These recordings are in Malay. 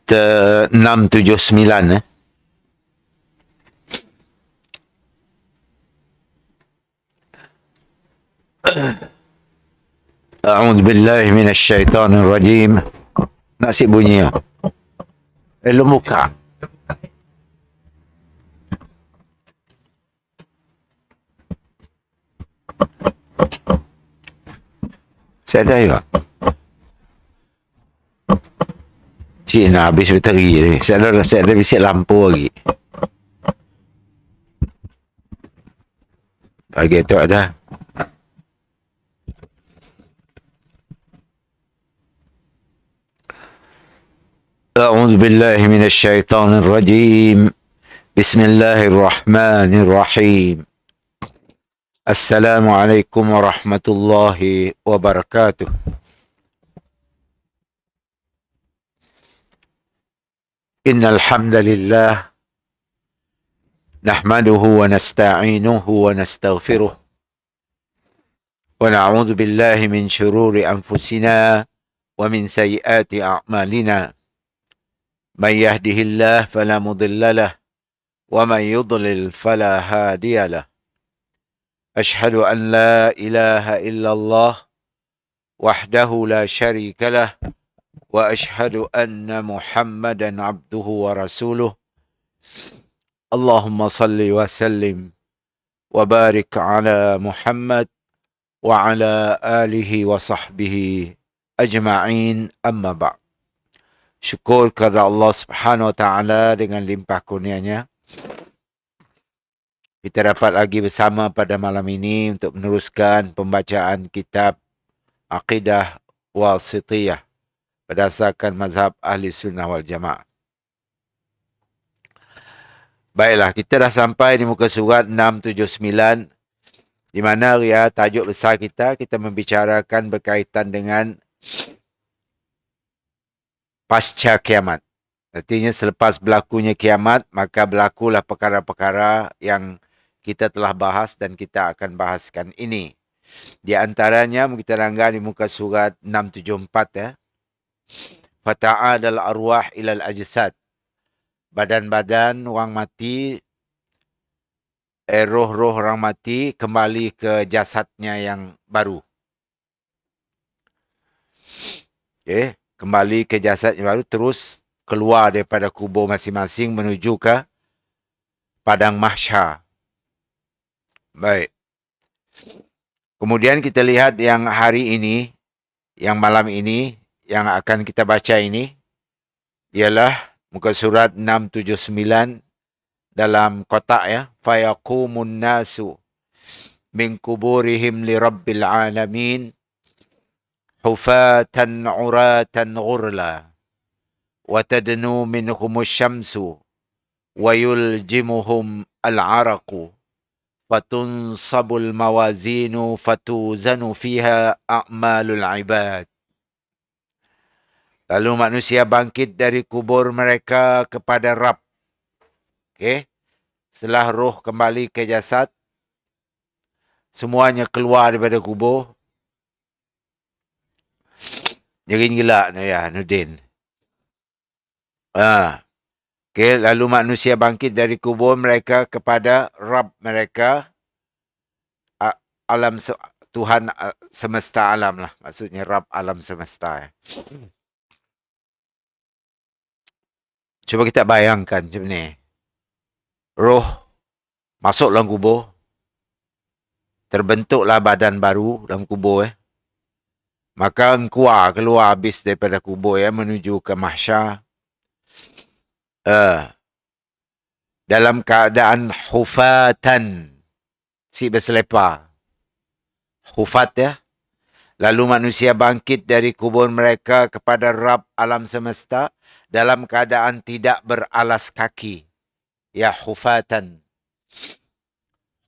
679 A'udzu billahi minasyaitonir rajim. Nasib bunyi ya. Lu buka. Saya ada ya. Cik nak habis bateri ni. Saya ada bisik lampu lagi. Bagi tu ada. A'udzu billahi minasyaitonir rajim. Bismillahirrahmanirrahim. Assalamualaikum warahmatullahi wabarakatuh. Innal hamdalillah nahmaduhu wa nasta'inuhu wa nastaghfiruh wa na'udzu billahi min shururi anfusina wa min sayyiati a'malina. Man yahdihillahu fala mudilla lahu wa man yudlil fala hadiya lahu. Ashhadu an la ilaha illallah wahdahu la syarika lah wa ashhadu anna Muhammadan abduhu wa rasuluh. Allahumma salli wa sallim wa barik ala Muhammad wa ala alihi wa sahbihi ajma'in, amma ba'd. Syukur kepada Allah Subhanahu wa taala dengan limpah kurnianya kita dapat lagi bersama pada malam ini untuk meneruskan pembacaan kitab Aqidah Wasithiyah berdasarkan mazhab Ahli Sunnah wal Jamaah. Baiklah, kita dah sampai di muka surat 679 di mana tajuk besar kita membicarakan berkaitan dengan pasca kiamat. Artinya selepas berlakunya kiamat, maka berlakulah perkara-perkara yang kita telah bahas dan kita akan bahaskan ini. Di antaranya kita rangga di muka surat 674 ya. Fata'adal arwah ilal ajsad. Badan-badan orang mati, roh-roh orang mati kembali ke jasadnya yang baru. Okay. Kembali ke jasad yang baru, terus keluar daripada kubur masing-masing menuju ke padang mahsyar. Baik. Kemudian kita lihat yang hari ini, yang malam ini, yang akan kita baca ini, ialah muka surat 679 dalam kotak ya. Fayaqumun nasu min kuburihim li rabbil alamin hufatan uratan ghurla wa tadnu minhumus syamsu wa yuljimuhum al-araqu fatunsabul mawazinu fatuzanu fiha a'malul ibad. Lalu manusia bangkit dari kubur mereka kepada Rabb. Okey. Setelah roh kembali ke jasad, semuanya keluar daripada kubur. Jerin gelak ni ya, Nudin. Okay, lalu manusia bangkit dari kubur mereka kepada Rabb mereka, alam Tuhan semesta alam lah. Maksudnya Rabb alam semesta. Cuba kita bayangkan macam ni. Roh masuk dalam kubur, terbentuklah badan baru dalam kubur. Maka keluar habis daripada kubur menuju ke mahsyar. Dalam keadaan hufatan, si berselepar. Hufat ya. Lalu manusia bangkit dari kubur mereka kepada Rabb alam semesta dalam keadaan tidak beralas kaki. Ya, hufatan.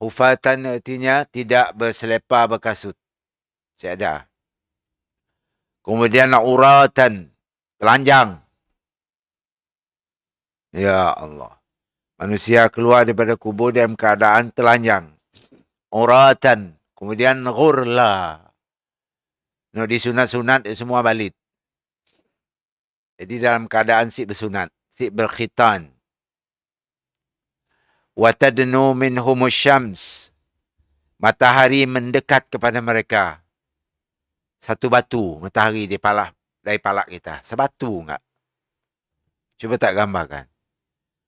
Hufatan artinya tidak berselepar berkasut. Tiada. Kemudian uratan, telanjang. Ya Allah. Manusia keluar daripada kubur dalam keadaan telanjang. Uratan. Kemudian ghurla. Di sunat-sunat semua balit. Jadi dalam keadaan si bersunat, si berkhitan. Wa tadnu minhumus syams. Matahari mendekat kepada mereka. Satu batu matahari dari palak kita. Sebatu enggak? Cuba tak gambarkan.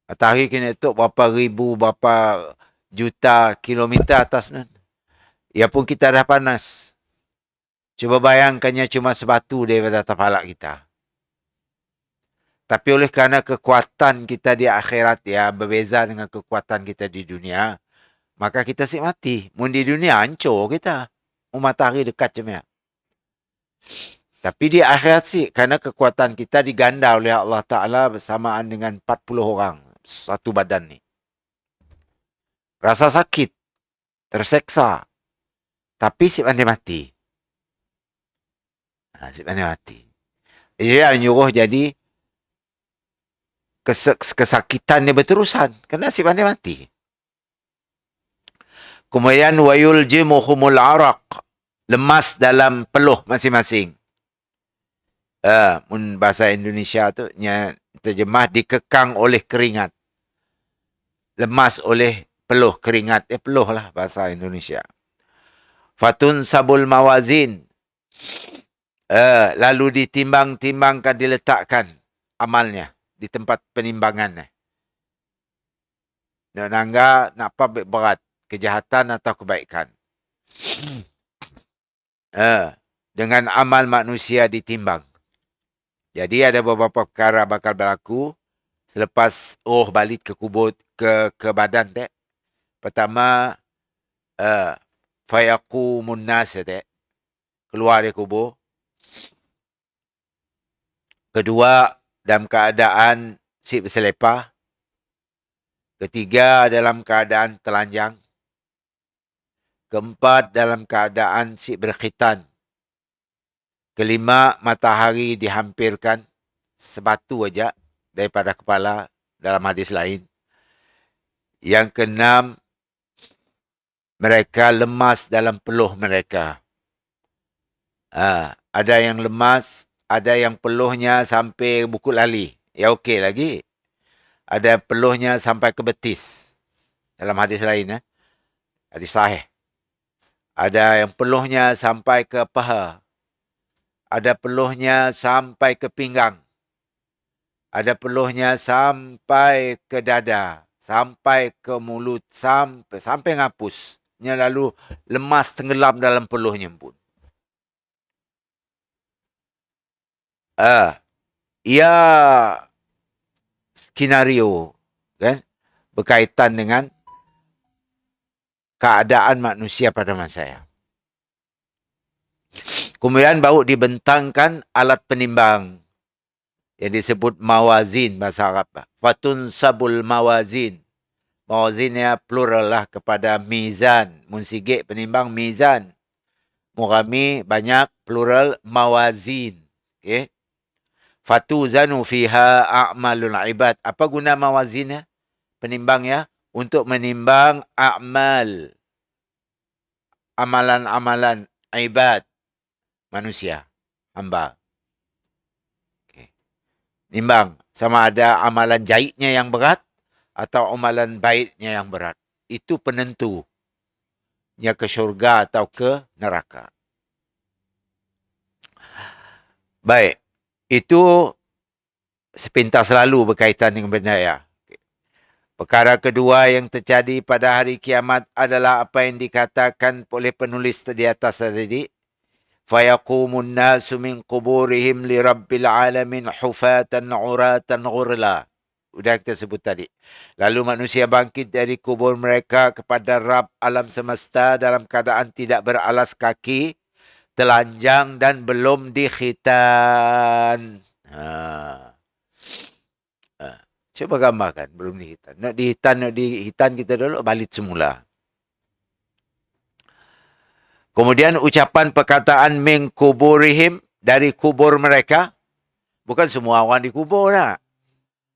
Matahari kena tok berapa ribu, berapa juta kilometer atas ni. Ya pun kita dah panas. Cuba bayangkannya cuma sebatu daripada atas palak kita. Tapi oleh kerana kekuatan kita di akhirat ya berbeza dengan kekuatan kita di dunia, maka kita sik mati. Mun di dunia hancur kita. Matahari dekat je ya. Tapi di akhirat sih, kerana kekuatan kita diganda oleh Allah Ta'ala bersamaan dengan 40 orang. Satu badan ni. Rasa sakit. Terseksa. Tapi si pandai mati. Si pandai mati. Ia menyuruh jadi kesakitan ni berterusan. Kerana si pandai mati. Kemudian wayul jimuhumul araq. Lemas dalam peluh masing-masing. Bahasa Indonesia tu terjemah dikekang oleh keringat. Lemas oleh peluh keringat. Peluh lah bahasa Indonesia. Fatun sabul mawazin. Lalu ditimbang-timbangkan, diletakkan amalnya di tempat penimbangannya. Nak apa berat, kejahatan atau kebaikan. Dengan amal manusia ditimbang. Jadi ada beberapa perkara bakal berlaku selepas roh balik ke kubur, ke badan dek. Pertama, fayaqumun nas dek. Keluar dari kubur. Kedua, dalam keadaan si berselepah. Ketiga, dalam keadaan telanjang. Keempat, dalam keadaan si berkhitan. Kelima, matahari dihampirkan sebatu aja daripada kepala dalam hadis lain. Yang keenam, mereka lemas dalam peluh mereka. Ada yang lemas, ada yang peluhnya sampai buku lali. Ya okey lagi. Ada peluhnya sampai ke betis. Dalam hadis lain. Hadis sahih. Ada yang peluhnya sampai ke paha. Ada peluhnya sampai ke pinggang. Ada peluhnya sampai ke dada. Sampai ke mulut. Sampai ngapus. Lalu lemas tenggelam dalam peluhnya pun. Ia skenario kan berkaitan dengan keadaan manusia pada masa itu. Kemudian baru dibentangkan alat penimbang yang disebut mawazin bahasa Arab. Fatun sabul mawazin. Mawazinnya plural lah kepada mizan. Munsigik penimbang mizan. Murami banyak plural mawazin. Okay. Fatuzanu fiha a'malul ibad. Apa guna mawazinnya? Penimbangnya untuk menimbang a'mal. Amalan-amalan ibad. Manusia. Hamba. Okay. Nimbang. Sama ada amalan jahitnya yang berat atau amalan baiknya yang berat. Itu penentu. Ya ke syurga atau ke neraka. Baik. Itu sepintas selalu berkaitan dengan benda ya. Perkara kedua yang terjadi pada hari kiamat adalah apa yang dikatakan oleh penulis di atas tadi. Fayaqumun nasu min quburihim li rabbil alamin hufatan uratan ghurla. Sudah kita sebut tadi. Lalu manusia bangkit dari kubur mereka kepada Rabb alam semesta dalam keadaan tidak beralas kaki, telanjang dan belum dikhitan. Cuba gambarkan, belum dihitan. Nak dihitan kita dulu, balik semula. Kemudian ucapan perkataan min kuburihim, dari kubur mereka. Bukan semua orang di kubur nak.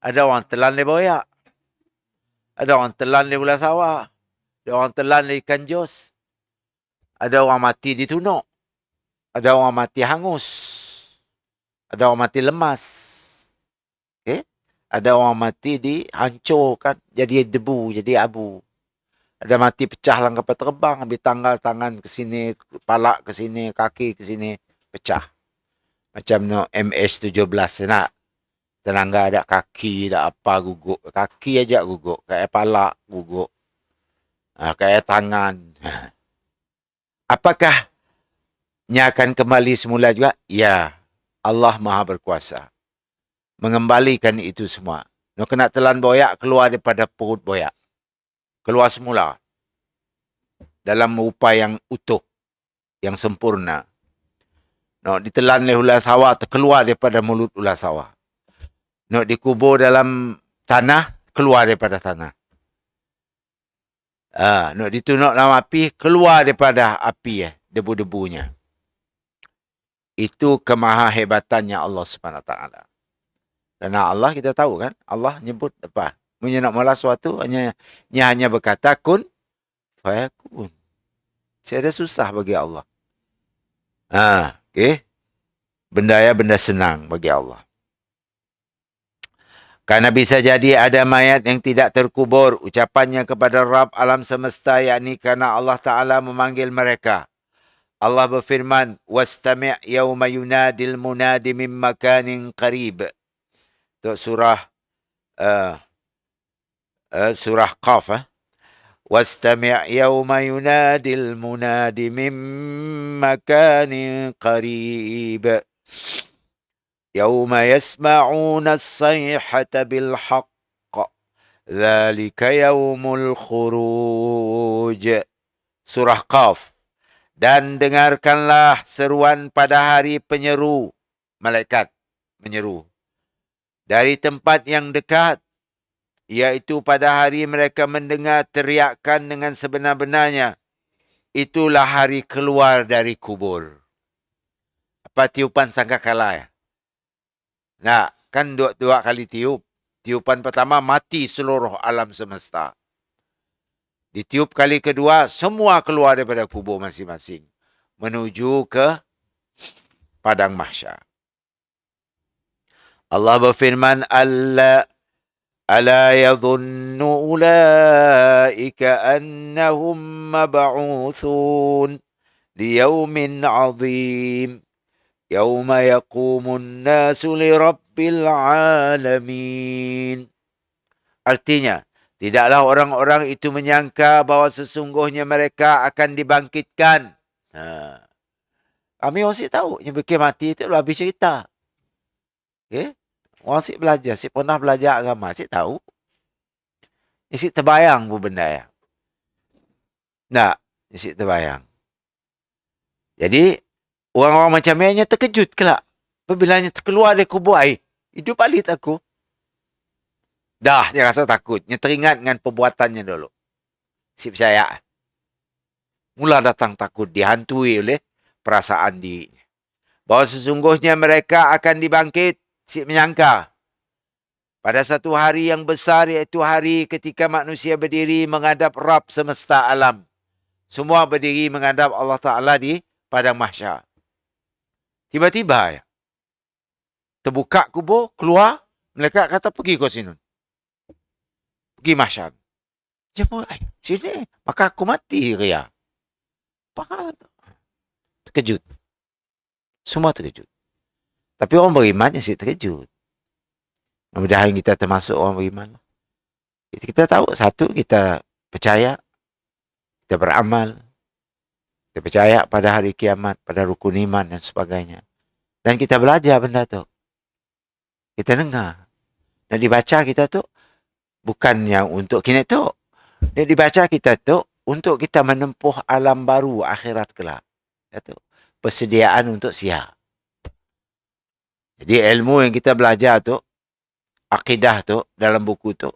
Ada orang telan di boyak. Ada orang telan di ulas sawah. Ada orang telan di ikan jos. Ada orang mati di tunuk. Ada orang mati hangus. Ada orang mati lemas. Ada orang mati dihancurkan, jadi debu, jadi abu. Ada mati pecah lang kapal terbang, ambil tanggal tangan ke sini, kepala ke sini, kaki ke sini, pecah. Macam no MS-17 nak. Tenangga ada kaki, ada apa guguk. Kaki aja guguk, kayak pala guguk. Kayak tangan. Apakah nya akan kembali semula juga? Ya, Allah Maha Berkuasa. Mengembalikan itu semua. No kena telan boyak, keluar daripada perut boyak. Keluar semula. Dalam rupa yang utuh. Yang sempurna. No, ditelan oleh ular sawah, terkeluar daripada mulut ular sawah. No, dikubur dalam tanah, keluar daripada tanah. No, ditunuk dalam api, keluar daripada api debu-debunya. Itu kemahahebatannya Allah Subhanahu Wa Taala. Karena Allah kita tahu kan, Allah nyebut apa? Nak mula sesuatu hanya berkata kun fayakun. Tiada susah bagi Allah. Okey. Benda senang bagi Allah. Karena bisa jadi ada mayat yang tidak terkubur. Ucapannya kepada Rabb alam semesta, yakni karena Allah Ta'ala memanggil mereka. Allah berfirman, wastami' yawma yunadil munadi min makanin qarib. Itu surah surah Qaf. Wastami' yawma yunadil munadi min makanin qarib. يوم يسمعون الصيحة بالحق ذلك يوم الخروج. Surah Qaf. Dan dengarkanlah seruan pada hari penyeru. Malaikat menyeru. Dari tempat yang dekat. Iaitu pada hari mereka mendengar teriakan dengan sebenar-benarnya. Itulah hari keluar dari kubur. Apa tiupan sangkakala ya? Nah, kan dua kali tiup. Tiupan pertama mati seluruh alam semesta. Ditiup kali kedua, semua keluar daripada kubur masing-masing. Menuju ke padang mahsyar. Allah berfirman, Ala yadhunnu ulaika annahum mab'uthun liyawmin 'azim. Yauma yaqumun nasu li rabbil alamin. Artinya, tidaklah orang-orang itu menyangka bahawa sesungguhnya mereka akan dibangkitkan. Kami masih tahu yang bikin mati itu habis cerita. Okay? Orang asyik belajar, asyik pernah belajar agama, asyik tahu. Asyik terbayang pun benda ya. Tak, asyik terbayang. Jadi, orang-orang macam ni hanya terkejut kelak. Apabila hanya terkeluar dari kubur air. Hidup balik aku. Dah, dia rasa takut. Dia teringat dengan perbuatannya dulu. Si percaya. Mula datang takut. Dihantui oleh perasaan dirinya. Bahawa sesungguhnya mereka akan dibangkit. Si menyangka. Pada satu hari yang besar, iaitu hari ketika manusia berdiri menghadap Rabb semesta alam. Semua berdiri menghadap Allah Ta'ala di padang mahsyar. Tiba-tiba ya. Terbuka kubur, keluar. Mereka kata pergi ke sini. Pergi mahsyar. Dia pun, sini. Maka aku mati ria. Apa? Terkejut. Semua terkejut. Tapi orang beriman masih terkejut. Mudah-mudahan kita termasuk orang beriman. Kita tahu, satu, kita percaya. Kita beramal. Kita percaya pada hari kiamat, pada rukun iman dan sebagainya. Dan kita belajar benda tu. Kita dengar. Dan dibaca kita tu bukan yang untuk kini tu. Dan dibaca kita tu untuk kita menempuh alam baru akhirat kelak. Itu persediaan untuk siap. Jadi ilmu yang kita belajar tu, akidah tu dalam buku tu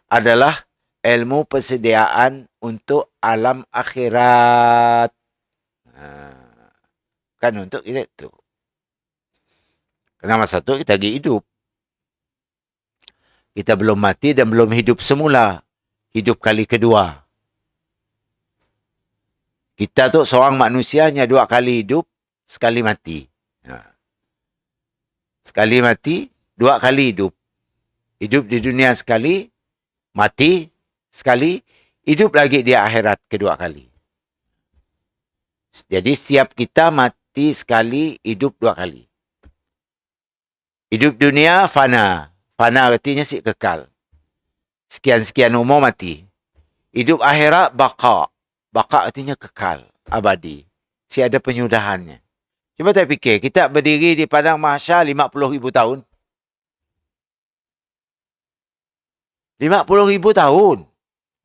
adalah ilmu persediaan untuk alam akhirat. Kan untuk kita tu. Kerana masa tu kita lagi hidup. Kita belum mati dan belum hidup semula. Hidup kali kedua. Kita tu seorang manusia hanya 2 kali hidup, sekali mati. Sekali mati, 2 kali hidup. Hidup di dunia sekali, mati sekali, hidup lagi di akhirat kedua kali. Jadi setiap kita mati sekali, hidup dua kali. Hidup dunia fana. Fana artinya si kekal. Sekian-sekian umur mati. Hidup akhirat baqa. Baqa artinya kekal, abadi. Si ada penyudahannya. Cuba tak fikir, kita berdiri di padang mahsyar 50,000 tahun. 50,000 tahun.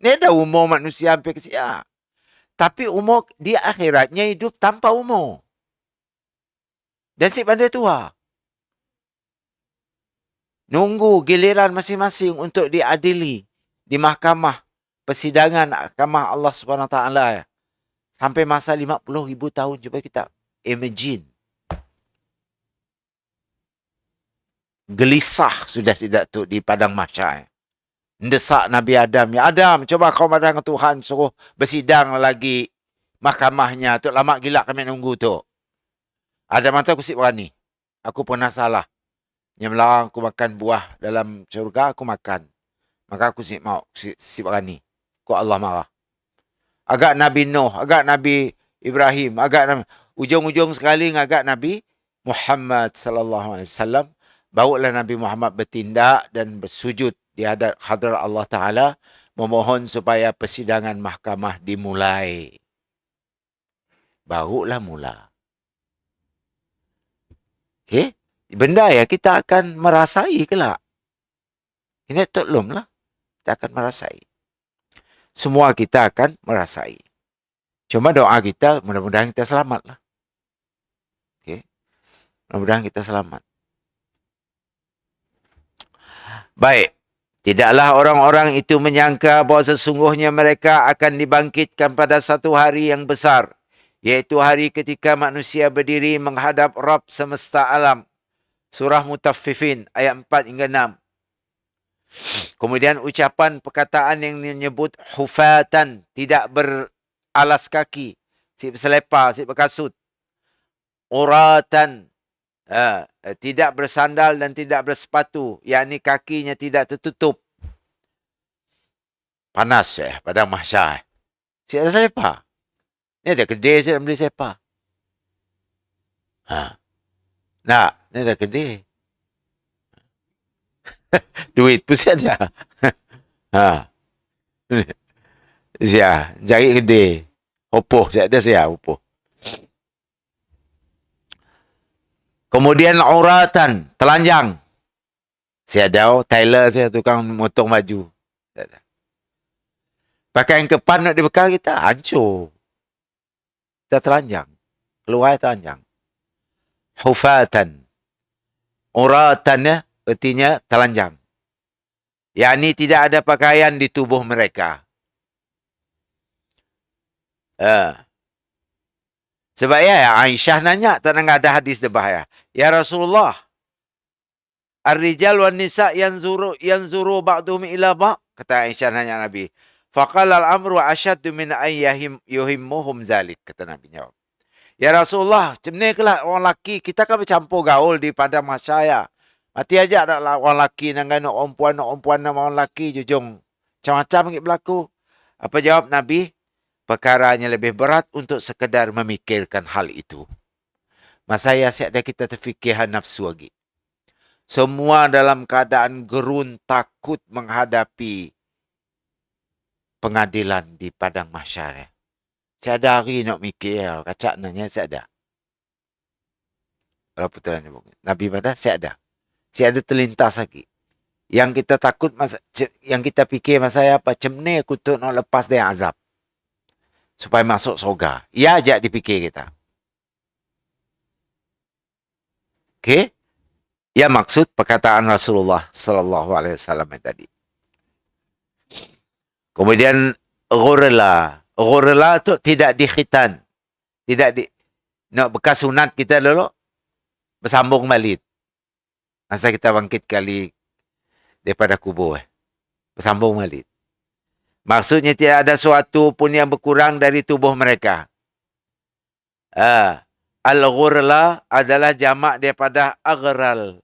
Ini ada umur manusia hampir kesiap. Tapi umur di akhiratnya hidup tanpa umur. Dan si pandai tua. Nunggu giliran masing-masing untuk diadili di mahkamah persidangan mahkamah Allah Subhanahu Wa Taala. Sampai masa 50,000 tahun. Cuba kita imagine. Gelisah sudah tidak tu di padang mahsyar. Mendesak Nabi Adam. Ya Adam, coba kau madang Tuhan suruh bersidang lagi mahkamahnya. Tu lama gila kami nunggu tu. Adam kata aku si berani. Aku pernah salah. Yang melarang aku makan buah dalam syurga, aku makan. Maka aku si mau, si berani. Kau Allah marah. Agak Nabi Nuh, agak Nabi Ibrahim, agak Nabi, ujung-ujung sekali agak Nabi Muhammad sallallahu alaihi wasallam. Barulah Nabi Muhammad bertindak dan bersujud di hadrat Allah Ta'ala memohon supaya persidangan mahkamah dimulai. Barulah mula. Okay? Benda ya kita akan merasai kelak. Ini belum lah. Kita akan merasai. Semua kita akan merasai. Cuma doa kita, mudah-mudahan kita selamat lah. Okay? Mudah-mudahan kita selamat. Baik. Tidaklah orang-orang itu menyangka bahawa sesungguhnya mereka akan dibangkitkan pada satu hari yang besar. Iaitu hari ketika manusia berdiri menghadap Rabb semesta alam. Surah Mutaffifin ayat 4 hingga 6. Kemudian ucapan perkataan yang menyebut hufatan, tidak beralas kaki, si berselepar, si berkasut. Uratan, tidak bersandal dan tidak bersepatu, yakni kakinya tidak tertutup. Panas padang mahsyar. Si ada selepar. Ni ada kedai saya nak beli selepar. Nak, ni ada kedai. Duit pun ada. Saya cari kedai. Opoh, saya ada saya opoh. Kemudian uratan, telanjang. Saya ada tailor saya tukang motong baju. Pakaian kepan nak dibekal kita, hancur. Kita telanjang. Keluar telanjang. Hufatan. Uratannya artinya telanjang. Yakni tidak ada pakaian di tubuh mereka. Sebab ya Aisyah nanya, tak ada hadis debah ya. Ya Rasulullah, ar-rijal wan nisa yanzuru ba'duhum ila ba'. Kata Aisyah nanya Nabi. Faqala al-amru ashaddu min an yuhimmuhum zalik. Kata Nabi jawab. Ya Rasulullah, macam ni kelak orang lelaki, kita kan bercampur gaul di padang mahsyar ya. Mati aja ada orang lelaki dengan orang perempuan dengan orang lelaki jujung. Macam-macam berlaku. Apa jawab Nabi? Perkaranya lebih berat untuk sekedar memikirkan hal itu. Masa ya ada kita terfikirkan nafsu lagi. Semua dalam keadaan gerun takut menghadapi pengadilan di padang mahsyar. Saya ada hari nak mikir ya, kacak nanya saya ada. Kalau putaran Nabi pada saya ada. Saya ada terlintas lagi. Yang kita takut yang kita fikir masa apa? Macam ni aku tu nak lepas dari azab. Supaya masuk surga. Ya aja dipikir kita. Okey? Ya maksud perkataan Rasulullah sallallahu alaihi wasallam tadi. Kemudian ghurla. Ghurla tu tidak dikhitan. Tidak di nak bekas sunat kita dulu bersambung balik. Masa kita bangkit kali daripada kubur. Bersambung balik. Maksudnya tidak ada sesuatu pun yang berkurang dari tubuh mereka. Al-ghurla adalah jamak daripada aghral.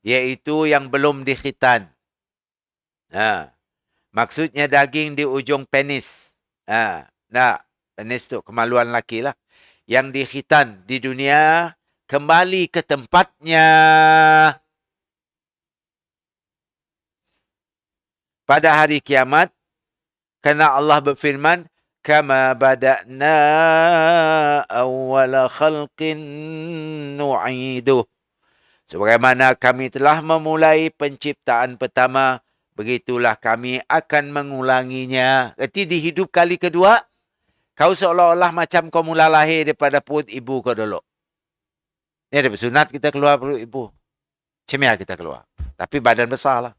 Iaitu yang belum dikhitan. Ha. Maksudnya daging di ujung penis. Ha. Nah, penis tu kemaluan laki lah. Yang dikhitan di dunia kembali ke tempatnya pada hari kiamat. Kerana Allah berfirman, kama bada'na awwala khalqin nu'iduh. Sebagaimana kami telah memulai penciptaan pertama, begitulah kami akan mengulanginya. Jadi di hidup kali kedua, kau seolah-olah macam kau mula lahir daripada perut ibu kau dulu. Ini ada bersunat kita keluar perut ibu. Cemia kita keluar. Tapi badan besar lah.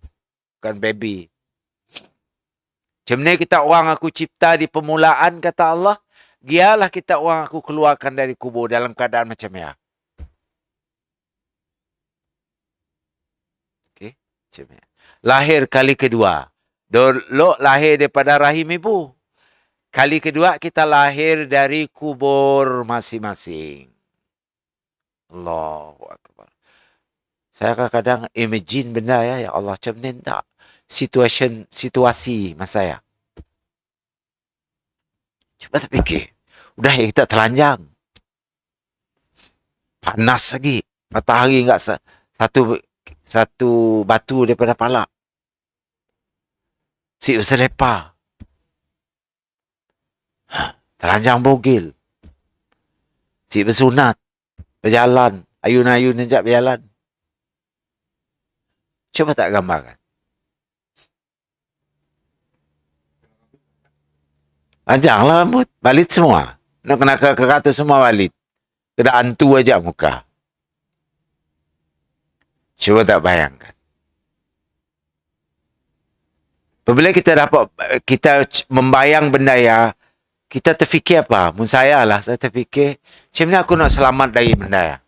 Bukan baby. Macam ni kita orang aku cipta di permulaan, kata Allah. Biarlah kita orang aku keluarkan dari kubur dalam keadaan macam ni. Okay. Macam ni. Lahir kali kedua. Dulu lahir daripada rahim ibu. Kali kedua kita lahir dari kubur masing-masing. Allahu Akbar. Saya kadang-kadang imagine benda ya Allah, macam ni tak? Situasi masa saya. Cuba terfikir. Udah ya kita telanjang. Panas lagi. Matahari enggak satu batu daripada palak. Si berselepah. Telanjang bogil. Si bersunat. Berjalan. Ayun-ayun sekejap berjalan. Cuba tak gambarkan. Panjanglah rambut. Balit semua. Nak kena ke kata semua balit. Kena hantu aja muka. Cuba tak bayangkan. Apabila kita membayang benda ya, kita terfikir apa? Mun saya lah, saya terfikir, macam mana aku nak selamat dari benda ya?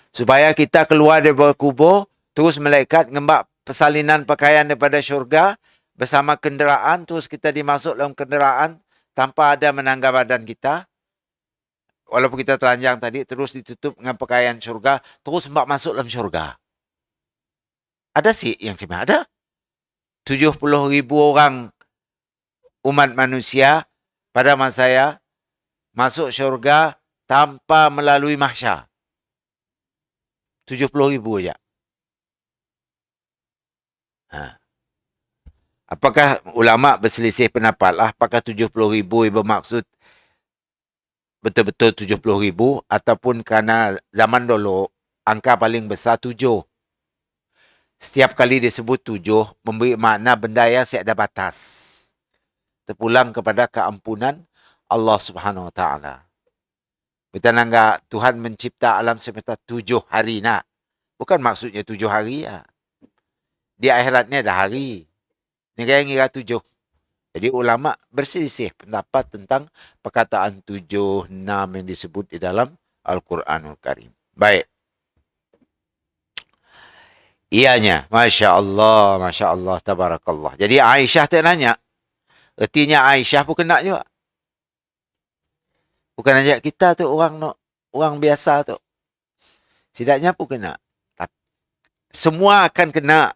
Supaya kita keluar dari kubur, terus malaikat ngembak persalinan pakaian daripada syurga, bersama kenderaan, terus kita dimasuk dalam kenderaan, tanpa ada menangga badan kita. Walaupun kita telanjang tadi, terus ditutup dengan pakaian syurga, terus masuk dalam syurga. Ada sih yang macam ada. 70,000 orang umat manusia pada masa saya masuk syurga tanpa melalui mahsyar. 70,000 saja. Apakah ulama berselisih pendapat lah, apakah 70,000 bermaksud betul-betul 70,000 ataupun kerana zaman dulu angka paling besar 7. Setiap kali disebut 7 memberi makna benda yang ada batas. Terpulang kepada keampunan Allah Subhanahu Wa Taala. Kita nanggak Tuhan mencipta alam semesta 7 hari nak. Bukan maksudnya 7 hari ya. Di akhirat ni ada hari. Ni yang kira 7. Jadi ulama berselisih pendapat tentang perkataan 7, 6 yang disebut di dalam Al-Quranul Karim. Baik. Ianya, Masya Allah, Tabarakallah. Jadi Aisyah tak nanya. Ertinya Aisyah pun kena juga. Bukan hanya kita tu orang biasa tu. Setidaknya pun kena. Semua akan kena.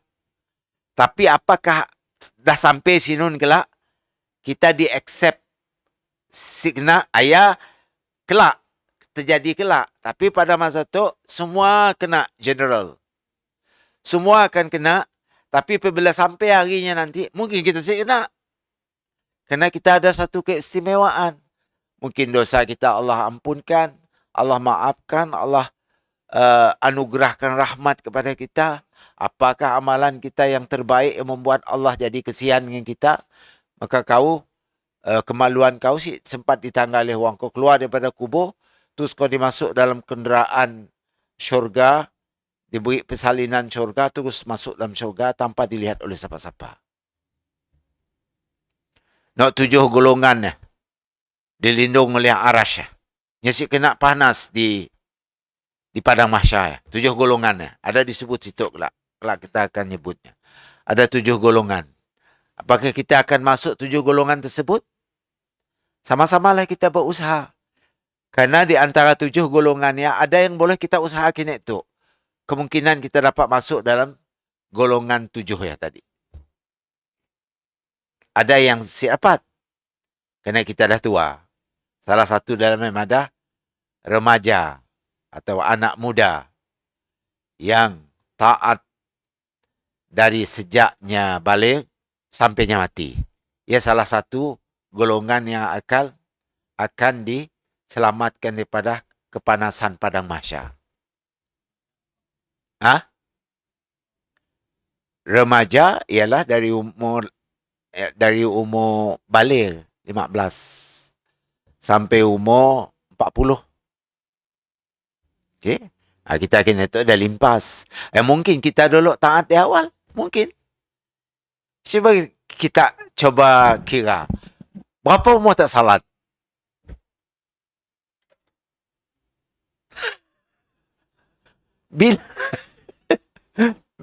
Tapi apakah dah sampai sinun kelak, kita di-accept signa ayah kelak. Terjadi kelak. Tapi pada masa tu, semua kena general. Semua akan kena. Tapi apabila sampai harinya nanti, mungkin kita kena. Kerana kita ada satu keistimewaan. Mungkin dosa kita Allah ampunkan, Allah maafkan, Allah anugerahkan rahmat kepada kita. Apakah amalan kita yang terbaik yang membuat Allah jadi kesian dengan kita? Maka kemaluan kau sempat ditanggal oleh orang. Kau keluar daripada kubur, terus kau dimasuk dalam kenderaan syurga, diberi persalinan syurga, terus masuk dalam syurga tanpa dilihat oleh siapa-siapa. Nak 7 golongan dilindung oleh arasy. Nyesi kena panas di padang mahsyar. 7 golongan ada disebut situ kelak kita akan nyebutnya. Ada 7 golongan. Apakah kita akan masuk 7 golongan tersebut? Sama-samalah kita berusaha. Karena di antara 7 golongannya ada yang boleh kita usahakan itu. Kemungkinan kita dapat masuk dalam golongan 7 ya tadi. Ada yang siapat. Kerana kita dah tua. Salah satu dalamnya ada remaja atau anak muda yang taat dari sejaknya balik sampainya mati. Ia salah satu golongan yang akan diselamatkan daripada kepanasan padang mahsyar. Remaja ialah dari umur balik 15 sampai umur 40. Okey. Kita kena tu dah limpas. Mungkin kita dulu taat di awal. Mungkin. Cuba kita coba kira. Berapa umur tak salat?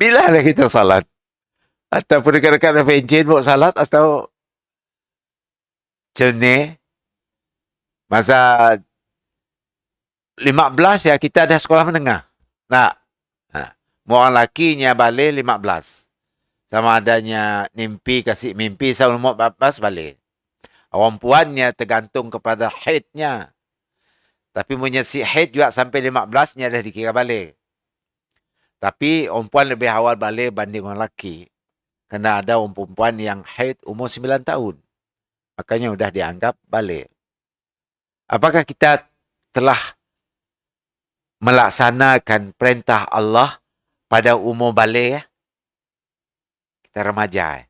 Bila lah kita salat? Ataupun dekat-dekat ada pencen buat salat atau macam ni? Masa 15 ya kita ada sekolah menengah. Nak. Orang lakinya balik 15. Sama adanya kasih mimpi sama umur 14 balik. Orang puannya tergantung kepada haidnya. Tapi punya si haid juga sampai 15-nya dah dikira balik. Tapi orang puan lebih awal balik banding orang lelaki. Kerana ada orang perempuan yang haid umur 9 tahun. Makanya sudah dianggap balik. Apakah kita telah melaksanakan perintah Allah pada umur balik? Kita remaja.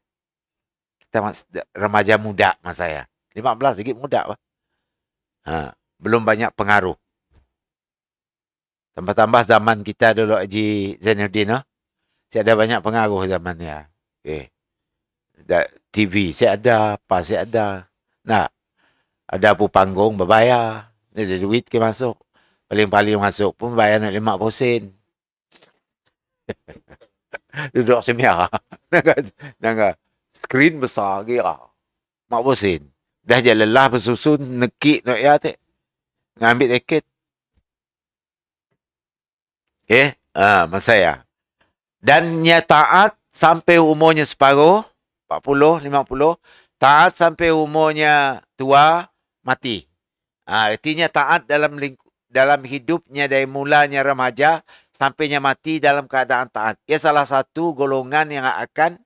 Kita remaja muda masa saya. 15 sedikit muda. Belum banyak pengaruh. Tambah-tambah zaman kita dulu Haji Zainuddin. Saya ada banyak pengaruh zamannya. Okay. TV saya ada, apa saya ada. Nah, ada pun panggung berbayar. Ada duit ke masuk. Paling-paling masuk pun bayar nak 50 sen. Duduk semia. Nangga skrin besar kira. 50 sen. Dah je lelah bersusun, nekik nak ya tak. Ngambil tiket. Okay. Masa ya. Dan nya taat sampai umurnya separuh. 40, 50. Taat sampai umurnya tua, mati. Artinya taat dalam hidupnya dari mulanya remaja sampainya mati dalam keadaan taat. Ia salah satu golongan yang akan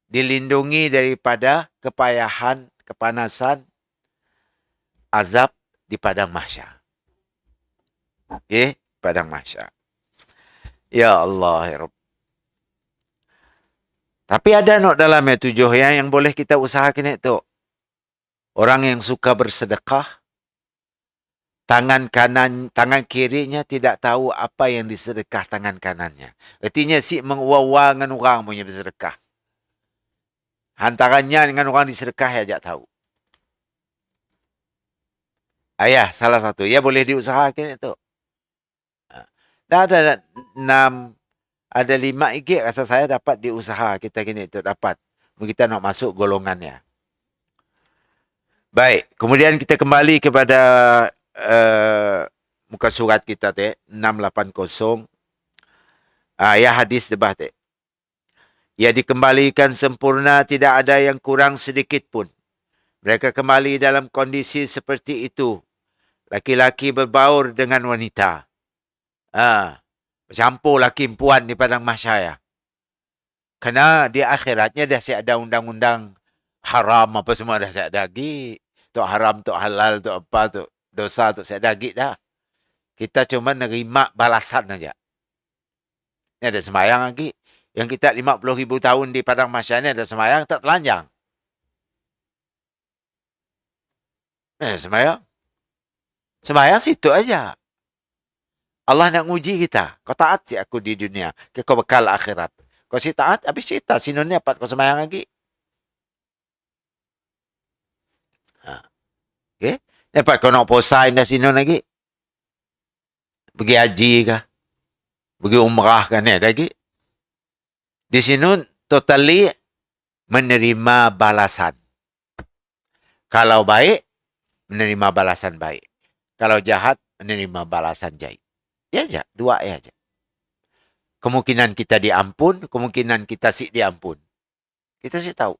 dilindungi daripada kepayahan, kepanasan, azab di padang mahsyar. Padang mahsyar. Ya Allah, ya Rabb. Tapi ada dalamnya 7 yang boleh kita usahakan itu. Orang yang suka bersedekah, tangan kirinya tidak tahu apa yang disedekah tangan kanannya. Artinya si menguwa-uwa dengan orang punya bersedekah. Hantarannya dengan orang disedekah ya tak tahu. Ayah, salah satu. Ya boleh diusahakan itu. Dah ada 6, ada 5 IG rasa saya dapat diusaha kita kini itu dapat. Kita nak masuk golongannya. Baik, kemudian kita kembali kepada muka surat kita 680. Ya hadis debah ia dikembalikan sempurna, tidak ada yang kurang sedikit pun. Mereka kembali dalam kondisi seperti itu. Laki-laki berbaur dengan wanita. Bercampur laki perempuan di padang mahsyar. Kerana di akhiratnya dah siap ada undang-undang haram apa semua dah siap ada lagi. Tok haram, tok halal, tok apa, tok dosa, tok siap ada lagi dah. Kita cuma nerima balasan saja. Ini ada sembahyang lagi. Yang kita 50,000 tahun di padang mahsyar ni ada sembahyang tak telanjang. Sembahyang. Sembahyang situ aja. Allah nak nguji kita. Kau taat si aku di dunia. Kau bekal akhirat. Kau si taat, habis cerita. Sino ni dapat kau sembahyang lagi. Okay? Dapat kau nak posain dah sino lagi. Pergi haji kah? Pergi umrah kan lagi. Di sini totally menerima balasan. Kalau baik, menerima balasan baik. Kalau jahat, menerima balasan jahat. Ya aja, 2 aja. Kemungkinan kita diampun, kemungkinan kita diampun. Kita tahu.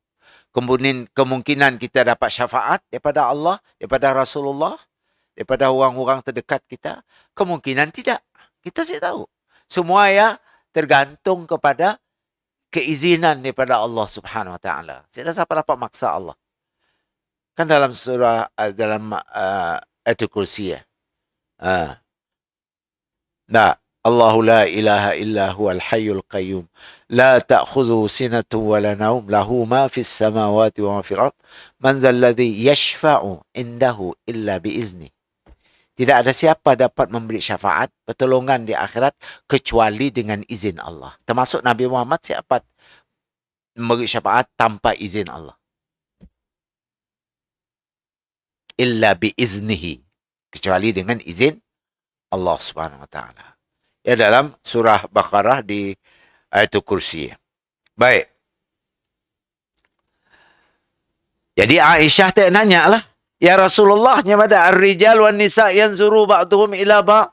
Kemungkinan kita dapat syafaat daripada Allah, daripada Rasulullah, daripada orang-orang terdekat kita. Kemungkinan tidak. Kita tahu. Semua ya tergantung kepada keizinan daripada Allah Subhanahu Wa Taala. Tidak siapa dapat maksa Allah. Kan dalam surah, dalam ayatul kursi ya. Nah, Allahu la ilaha illa huwal hayyul qayyum. La ta'khudhu sinatun wa la naum. Lahu ma fis samawati wa ma fil ard. Man zal ladzi yashfa'u indahu illa biizni. Tidak ada siapa dapat memberi syafaat, pertolongan di akhirat kecuali dengan izin Allah. Termasuk Nabi Muhammad siapa memberi syafaat tanpa izin Allah. Illa biiznihi. Kecuali dengan izin Allah Subhanahu Wa Taala. Ya, dalam surah Baqarah di ayatul kursi. Baik. Jadi Aisyah tak nanya lah. Ya Rasulullah, nyamada ar-rijal wan nisa yanzuru ba'duhum ila ba'.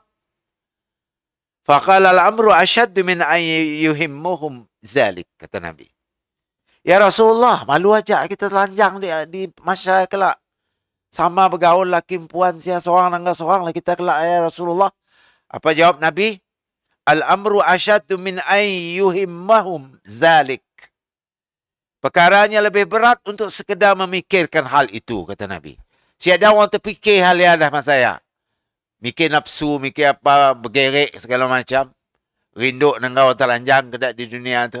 Faqala al-amru ashaddu min an yuhimmuhum zalik, kata Nabi. Ya Rasulullah, malu aja kita telanjang di masa kelak. Sama bergaul laki perempuan sia seorang dengan seorang lah kita kelak ya Rasulullah. Apa jawab Nabi? Al-amru ashaddu min an yuhimmahum zalik. Perkaranya lebih berat untuk sekedar memikirkan hal itu, kata Nabi. Siada orang terfikir hal yang dah masa saya. Mikir nafsu, mikir apa, bergerek segala macam. Rinduk dengan orang telanjang kedak di dunia tu.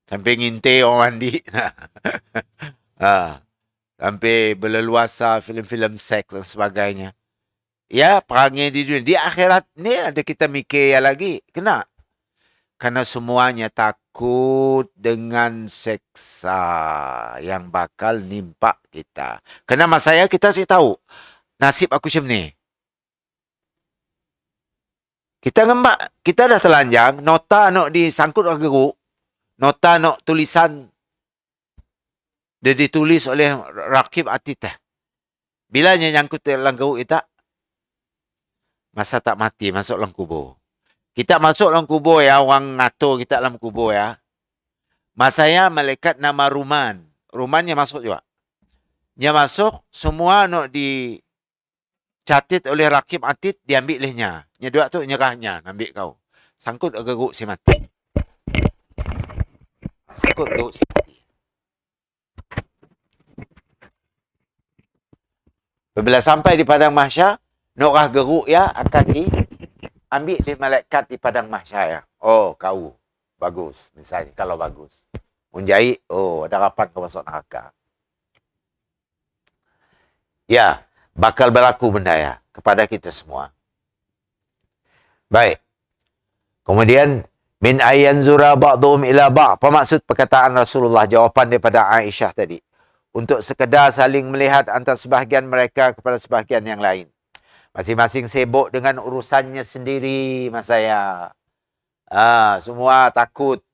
Sampai ngintai orang mandi. Sampai berleluasa filem-filem seks dan sebagainya. Ya, perangai di dunia. Di akhirat ni ada kita mikir yang lagi. Kena. Karena semuanya takut dengan seksa yang bakal nimpak kita. Karena mas saya kita sih tahu. Nasib aku macam ni. Kita ngembak, kita dah telanjang, nota nak disangkut ke geruk. Nota nak tulisan dia ditulis oleh rakib atitah. Bila nyangkut dalam geruk kita, masa tak mati masuk dalam kubur. Kita masuk dalam kubur ya, orang ngatur kita dalam kubur ya. Masanya malaikat nama Ruman. Rumannya masuk juga. Dia masuk, semua nak dicatit oleh rakib atid, diambil olehnya. Dia dua tu nyerahnya, ambil kau. Sangkut ke geruk si mati. Sangkut geruk si mati. Bila sampai di padang mahsyar, norah geruk ya akan ambil di malaikat di padang mahsyar ya. Oh, kau bagus misalnya kalau bagus. Menjahit, oh, ada harapan kau masuk neraka. Ya, bakal berlaku benda ya kepada kita semua. Baik. Kemudian min ayanzura ba'dhum ila ba'. Apa maksud perkataan Rasulullah, jawapan daripada Aisyah tadi? Untuk sekedar saling melihat antara sebahagian mereka kepada sebahagian yang lain. Masing-masing sibuk dengan urusannya sendiri, mas saya. Semua takut.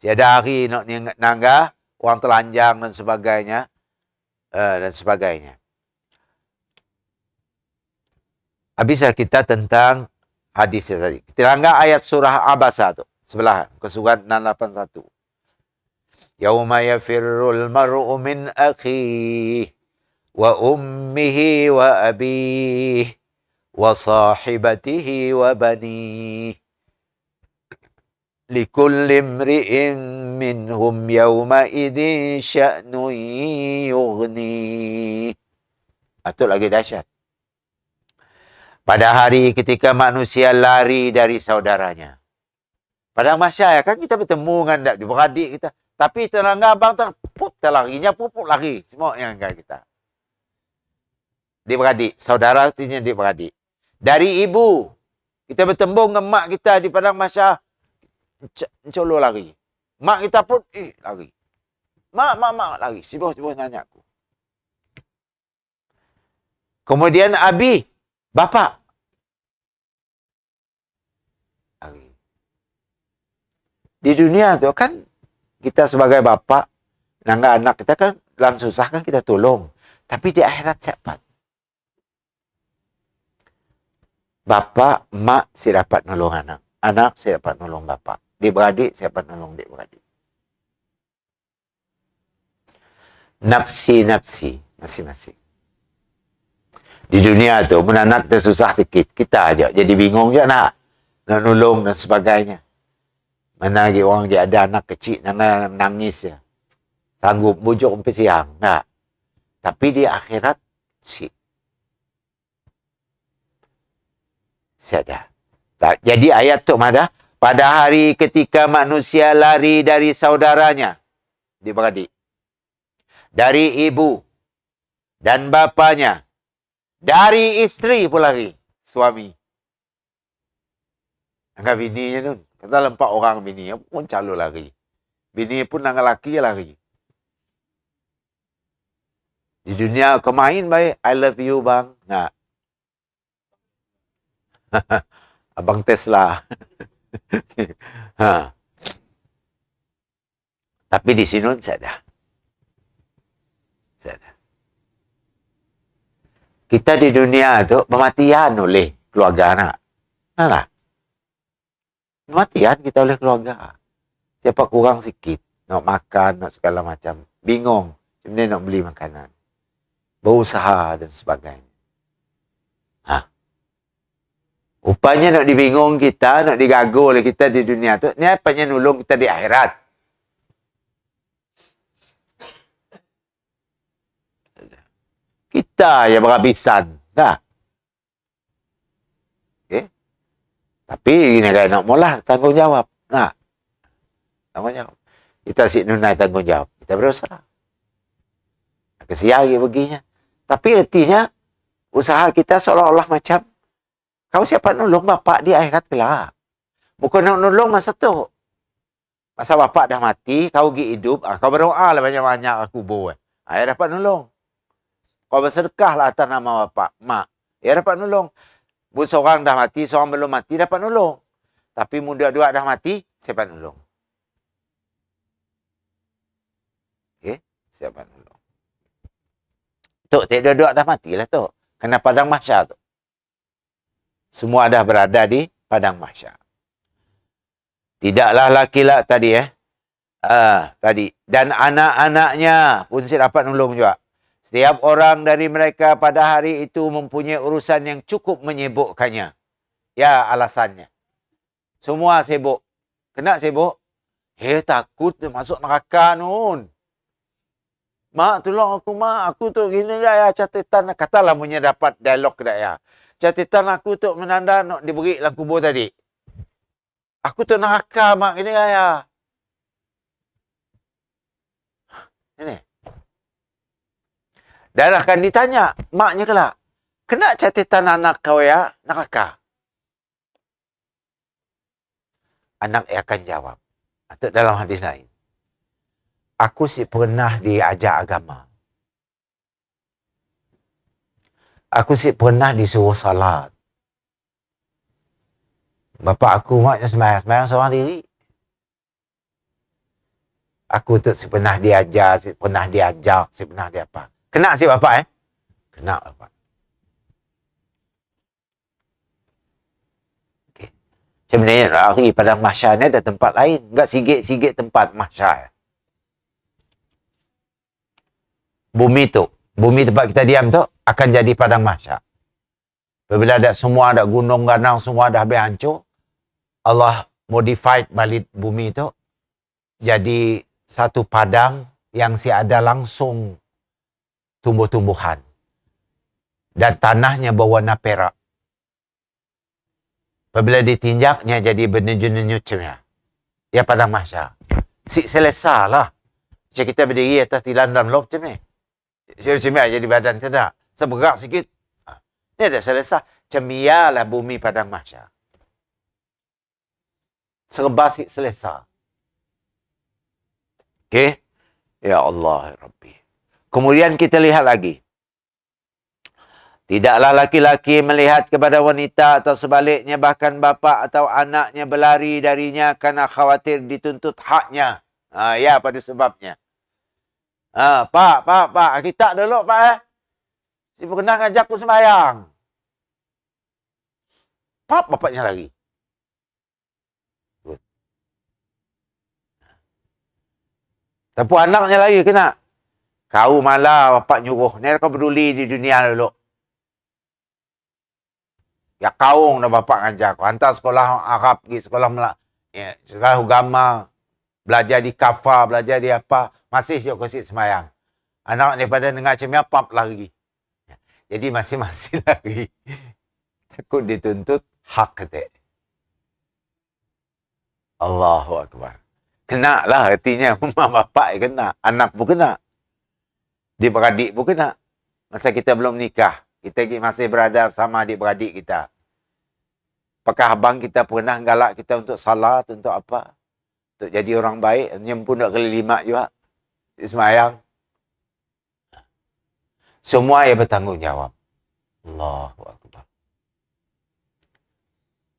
Tiada hari nak nangga, orang telanjang dan sebagainya. Habislah kita tentang hadis tadi. Kita langgar ayat surah Abasa tu. Sebelah. Kesurat 681. Yauma yafirrul mar'u min akhihi wa ummihi wa abihi wa sahibatihi wa banihi. Likulli imri'in minhum yawma idhin sya'nun yughni. Itu lagi dahsyat. Pada hari ketika manusia lari dari saudaranya. Pada mahsyar kan kita bertemu dengan beradik kita. Tapi terangga abang terput larinya, pupuk lari. Semua yang enggak kita. Dia beradik. Saudara artinya dia beradik. Dari ibu. Kita bertembung dengan mak kita di padang mahsyar. Encolo lari. Mak kita pun, lari. Mak, lari. Sibuk nanya aku. Kemudian abi, bapa. Lari. Di dunia tu kan, kita sebagai bapa, nangga anak kita kan, dalam susah kan kita tolong. Tapi di akhirat siapa? Bapa, mak si dapat nolong anak. Anak si dapat nolong bapa. Adik-beradik si dapat nolong adik-beradik. Nafsi-nafsi masing-masing. Di dunia tu, anak kita susah sikit. Kita aja jadi bingung je nak nolong dan sebagainya. Mana lagi orang dia ada anak kecil nangis ya. Sanggup bujuk sampai siang. Tak. Tapi di akhirat, Siada. Tak. Jadi ayat tu mana? Pada hari ketika manusia lari dari saudaranya, adik-beradik, dari ibu dan bapanya, dari isteri pun lari, suami. Angkat bininya tu. Kata lempak orang bini pun calon lari. Bini pun angkat laki lari. Di dunia kau main baik, I love you bang. Nah. Abang Tesla. Ha. Tapi di sini saya dah. Kita di dunia tu pematian oleh keluarga anak. Nah. Pematian kita oleh keluarga. Siapa kurang sikit, nak makan, nak segala macam. Bingung. Macam mana nak beli makanan. Berusaha dan sebagainya. Rupanya nak dibingung kita, nak digagu oleh kita di dunia tu. Ni apanya nulung kita di akhirat. Kita yang berhabisan. Dah. Okay. Tapi ini kan nak mula tanggungjawab. Nah. Tanggungjawab. Kita si nunai tanggungjawab. Kita berusaha. Kesian lagi baginya. Tapi artinya, usaha kita seolah-olah macam kau siapa nolong bapak di akhirat kelak. Bukan nak nolong masa tu. Masa bapak dah mati, kau pergi hidup, kau berdoa lah banyak-banyak aku kubur. Ya dapat nolong. Kau bersedekah lah atas nama bapak, mak. Ya dapat nolong. Seorang dah mati, seorang belum mati, dapat nolong. Tapi muda dua dah mati, siapa nolong? Okay? Siapa nolong? Tok, tak dua dah matilah tu. Kena padang mahsyar tu. Semua dah berada di padang mahsyar. Tidaklah laki-laki tadi tadi. Dan anak-anaknya pun saya dapat nolong juga. Setiap orang dari mereka pada hari itu mempunyai urusan yang cukup menyibukkannya. Ya, alasannya. Semua sibuk. Kena sibuk? Takut dia masuk neraka nun. Mak, tolong aku, mak. Aku tu gini ya, catatan. Katalah punya dapat dialog ke ya. Catatan aku tu menanda nak diberi dalam kubur tadi. Aku tu neraka, mak. Ini ya. Ini. Dan akan ditanya, maknya kelak, kena catatan anak kau ya, neraka. Anak akan jawab. Atau dalam hadis lain. Aku sih pernah diajar agama. Aku sih pernah disuruh salat. Bapak aku maknya sembahyang seorang diri. Aku tu si pernah diajar, si pernah diajak, si pernah dia apa. Kena si bapak Kena bapak. Okay. Sebenarnya lari padang mahsyar ni ada tempat lain. Enggak sigit-sigit tempat mahsyar. Bumi tempat kita diam tu akan jadi padang mahsyar. Apabila semua ada gunung ganang, semua dah habis hancur, Allah modified balik bumi tu jadi satu padang yang ada langsung tumbuh-tumbuhan. Dan tanahnya berwarna perak. Apabila ditinjaknya jadi bernenyut-nenyut macam ya padang mahsyar. Selesa lah. Macam kita berdiri atas tilan dan lop macam ni. Macam ni jadi badan sedap. Seberak sikit. Ni ada selesa. Cemialah bumi padang mahsyar. Serba selesa. Okey? Ya Allah, Rabbi. Kemudian kita lihat lagi. Tidaklah laki-laki melihat kepada wanita atau sebaliknya bahkan bapa atau anaknya berlari darinya kerana khawatir dituntut haknya. Ya, pada sebabnya. Pak, kita dulu, Pak. Si pernah ngajak aku sembahyang. Pap, bapaknya lari. Tapi anaknya lagi kena. Kau malah bapak nyuruh. Ni kau peduli di dunia dulu. Ya kaung dah bapak ngajar. Kau hantar sekolah Arab pergi sekolah sekolah agama. Belajar di kafa, belajar di apa. Masih syok kau semayang. Anak daripada dengar macam pap lagi. Jadi masing-masing lagi. Takut dituntut hak kata. Allahu Akbar. Kena lah artinya. Mak bapak kena. Anak pun kena. Adik-beradik pun kena. Masa kita belum nikah. Kita masih berada sama adik-beradik kita. Apakah abang kita pernah galak kita untuk salat, untuk apa? Untuk jadi orang baik. Nyempun nak kali 5 juga. Semayang. Semua ia bertanggungjawab. Allahu Akbar.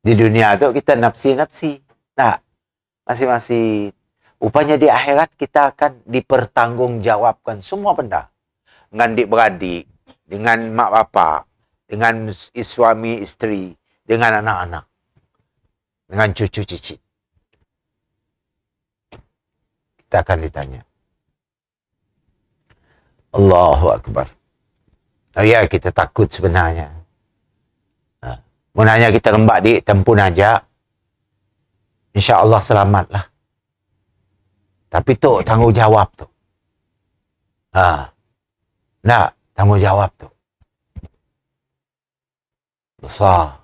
Di dunia tu kita nafsi-nafsi. Tak. Masing-masing. Rupanya di akhirat kita akan dipertanggungjawabkan semua benda. Dengan adik-beradik, dengan mak bapak, dengan suami isteri, dengan anak-anak, dengan cucu cicit. Kita akan ditanya. Allahu Akbar. Oh ya, kita takut sebenarnya. Menanya kita lembak di tempun aja, insya-Allah selamatlah. Tapi tu tanggungjawab tu. Nak tanggungjawab tu. Besar.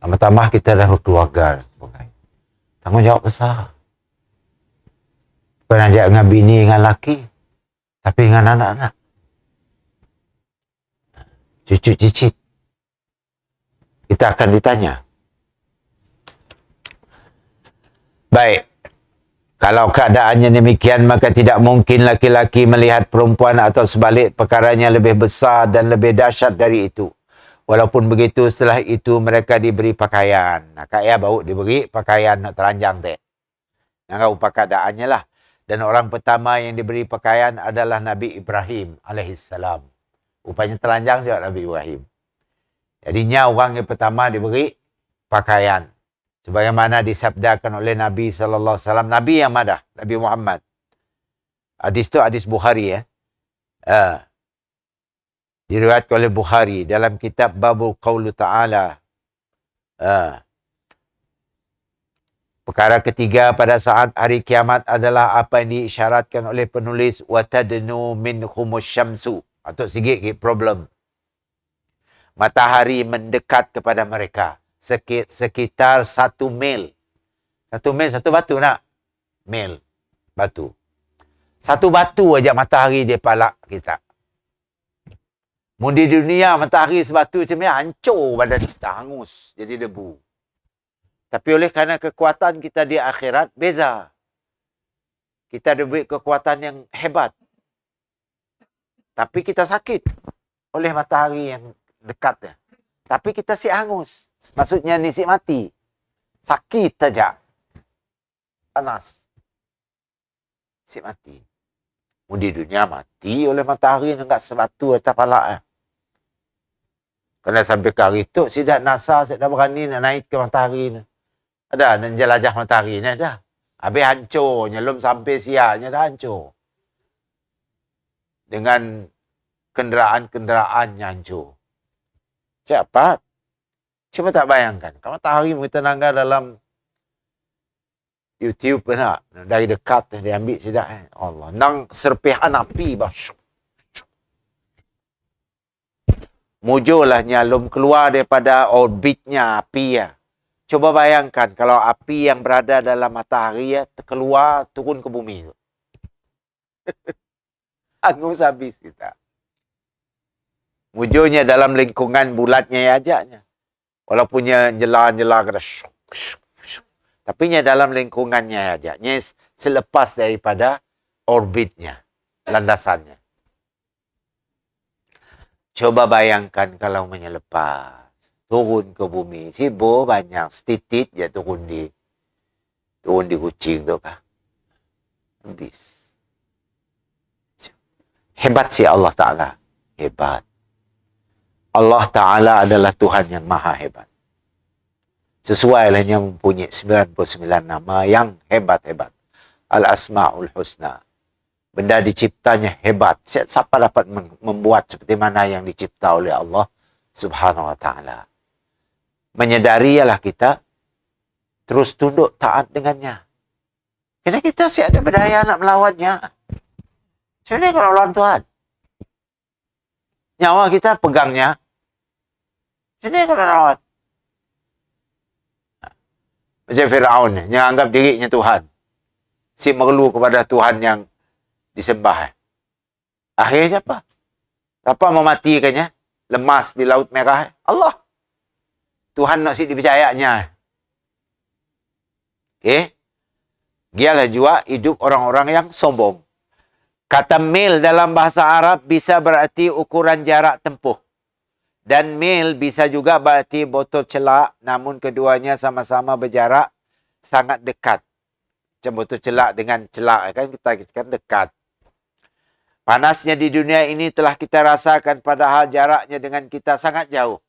Tambah-tambah kita dah berkeluarga. Tanggungjawab besar. Bukan ajak dengan bini, dengan laki. Tapi dengan anak-anak. Cucu cicit. Kita akan ditanya. Baik. Kalau keadaannya demikian, maka tidak mungkin laki-laki melihat perempuan atau sebalik perkaranya lebih besar dan lebih dahsyat dari itu. Walaupun begitu, setelah itu mereka diberi pakaian. Nah, Kak Ya baru diberi pakaian nak telanjang tak. Nah, upah keadaannya lah. Dan orang pertama yang diberi pakaian adalah Nabi Ibrahim alaihissalam. Rupanya telanjang juga Nabi Ibrahim. Jadinya orang yang pertama diberi pakaian. Sebagaimana disabdakan oleh Nabi SAW. Nabi yang mana? Nabi Muhammad. Hadis tu hadis Bukhari ya. Diriwayatkan oleh Bukhari dalam kitab Babul Qaulu Ta'ala. Perkara ketiga pada saat hari kiamat adalah apa yang diisyaratkan oleh penulis watadnu minhumus syamsu. Atau sikit problem. Matahari mendekat kepada mereka sekitar 1 mil. 1 mil, 1 batu nak? Mil. Batu. 1 batu aja matahari dia palak kita. Di dunia matahari sebatu macam ni hancur badan kita, hangus jadi debu. Tapi oleh kerana kekuatan kita di akhirat beza. Kita diberi kekuatan yang hebat. Tapi kita sakit oleh matahari yang dekat. Tapi kita si hangus. Maksudnya ni si mati. Sakit saja. Panas. Si mati. Di dunia mati oleh matahari enggak sebatu atas palak. Kena sampai ke hari tu, si dah NASA, si dah berani nak naik ke matahari ni. Ada, nak jelajah matahari ni, ada. Habis hancurnya, belum sampai siarnya dah hancur. Dengan kenderaan-kenderaannya hancur. Siapa? Cuma tak bayangkan. Kalau matahari kita nangga dalam YouTube nak. Dari dekat, dia ambil sidak. Allah. Nang serpihan api. Mujurlah nyalum keluar daripada orbitnya api ya. Coba bayangkan kalau api yang berada dalam matahari ya keluar turun ke bumi tu. Hangus habis kita. Mujurnya dalam lingkungan bulatnya ya ajaknya. Walaupunnya jelar-jelar kena syuk, syuk, syuk. Tapi nya dalam lingkungannya ajaknya selepas daripada orbitnya, landasannya. Coba bayangkan kalau menyelepas. Turun ke bumi. Sibuk banyak. Setitit je turun di kucing tu kah. Habis. Hebat si Allah Ta'ala. Hebat. Allah Ta'ala adalah Tuhan yang maha hebat. Sesuai lah yang mempunyai 99 nama yang hebat-hebat. Al-Asma'ul Husna. Benda diciptanya hebat. Siapa dapat membuat seperti mana yang dicipta oleh Allah Subhanahu Wa Ta'ala. Menyadari ialah kita terus tunduk taat dengannya. Kerana kita siap ada berdaya nak melawannya. Sebenarnya kalau lawan Tuhan. Nyawa kita pegangnya. Sebenarnya kalau lawan. Macam Fir'aun yang anggap dirinya Tuhan. Si merlu kepada Tuhan yang disembah. Akhirnya apa? Apa mematikannya? Lemas di Laut Merah. Allah. Tuhan nak si dipercayanya. Okey. Dialah juga hidup orang-orang yang sombong. Kata mil dalam bahasa Arab bisa berarti ukuran jarak tempuh. Dan mil bisa juga berarti botol celak, namun keduanya sama-sama berjarak sangat dekat. Macam botol celak dengan celak, kan kita kan dekat. Panasnya di dunia ini telah kita rasakan padahal jaraknya dengan kita sangat jauh.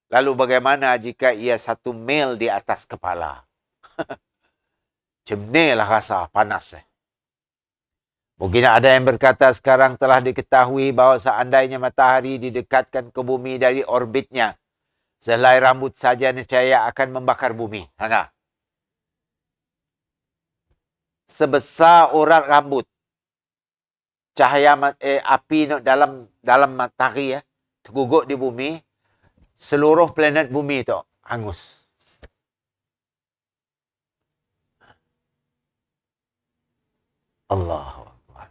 Lalu bagaimana jika ia 1 mil di atas kepala? Macam ni lah rasa panas. Mungkin ada yang berkata sekarang telah diketahui bahawa seandainya matahari didekatkan ke bumi dari orbitnya, sehelai rambut saja niscaya akan membakar bumi. Hangga. Sebesar urat rambut, cahaya api dalam matahari tergugut di bumi, seluruh planet bumi tu hangus. Allahu Akbar.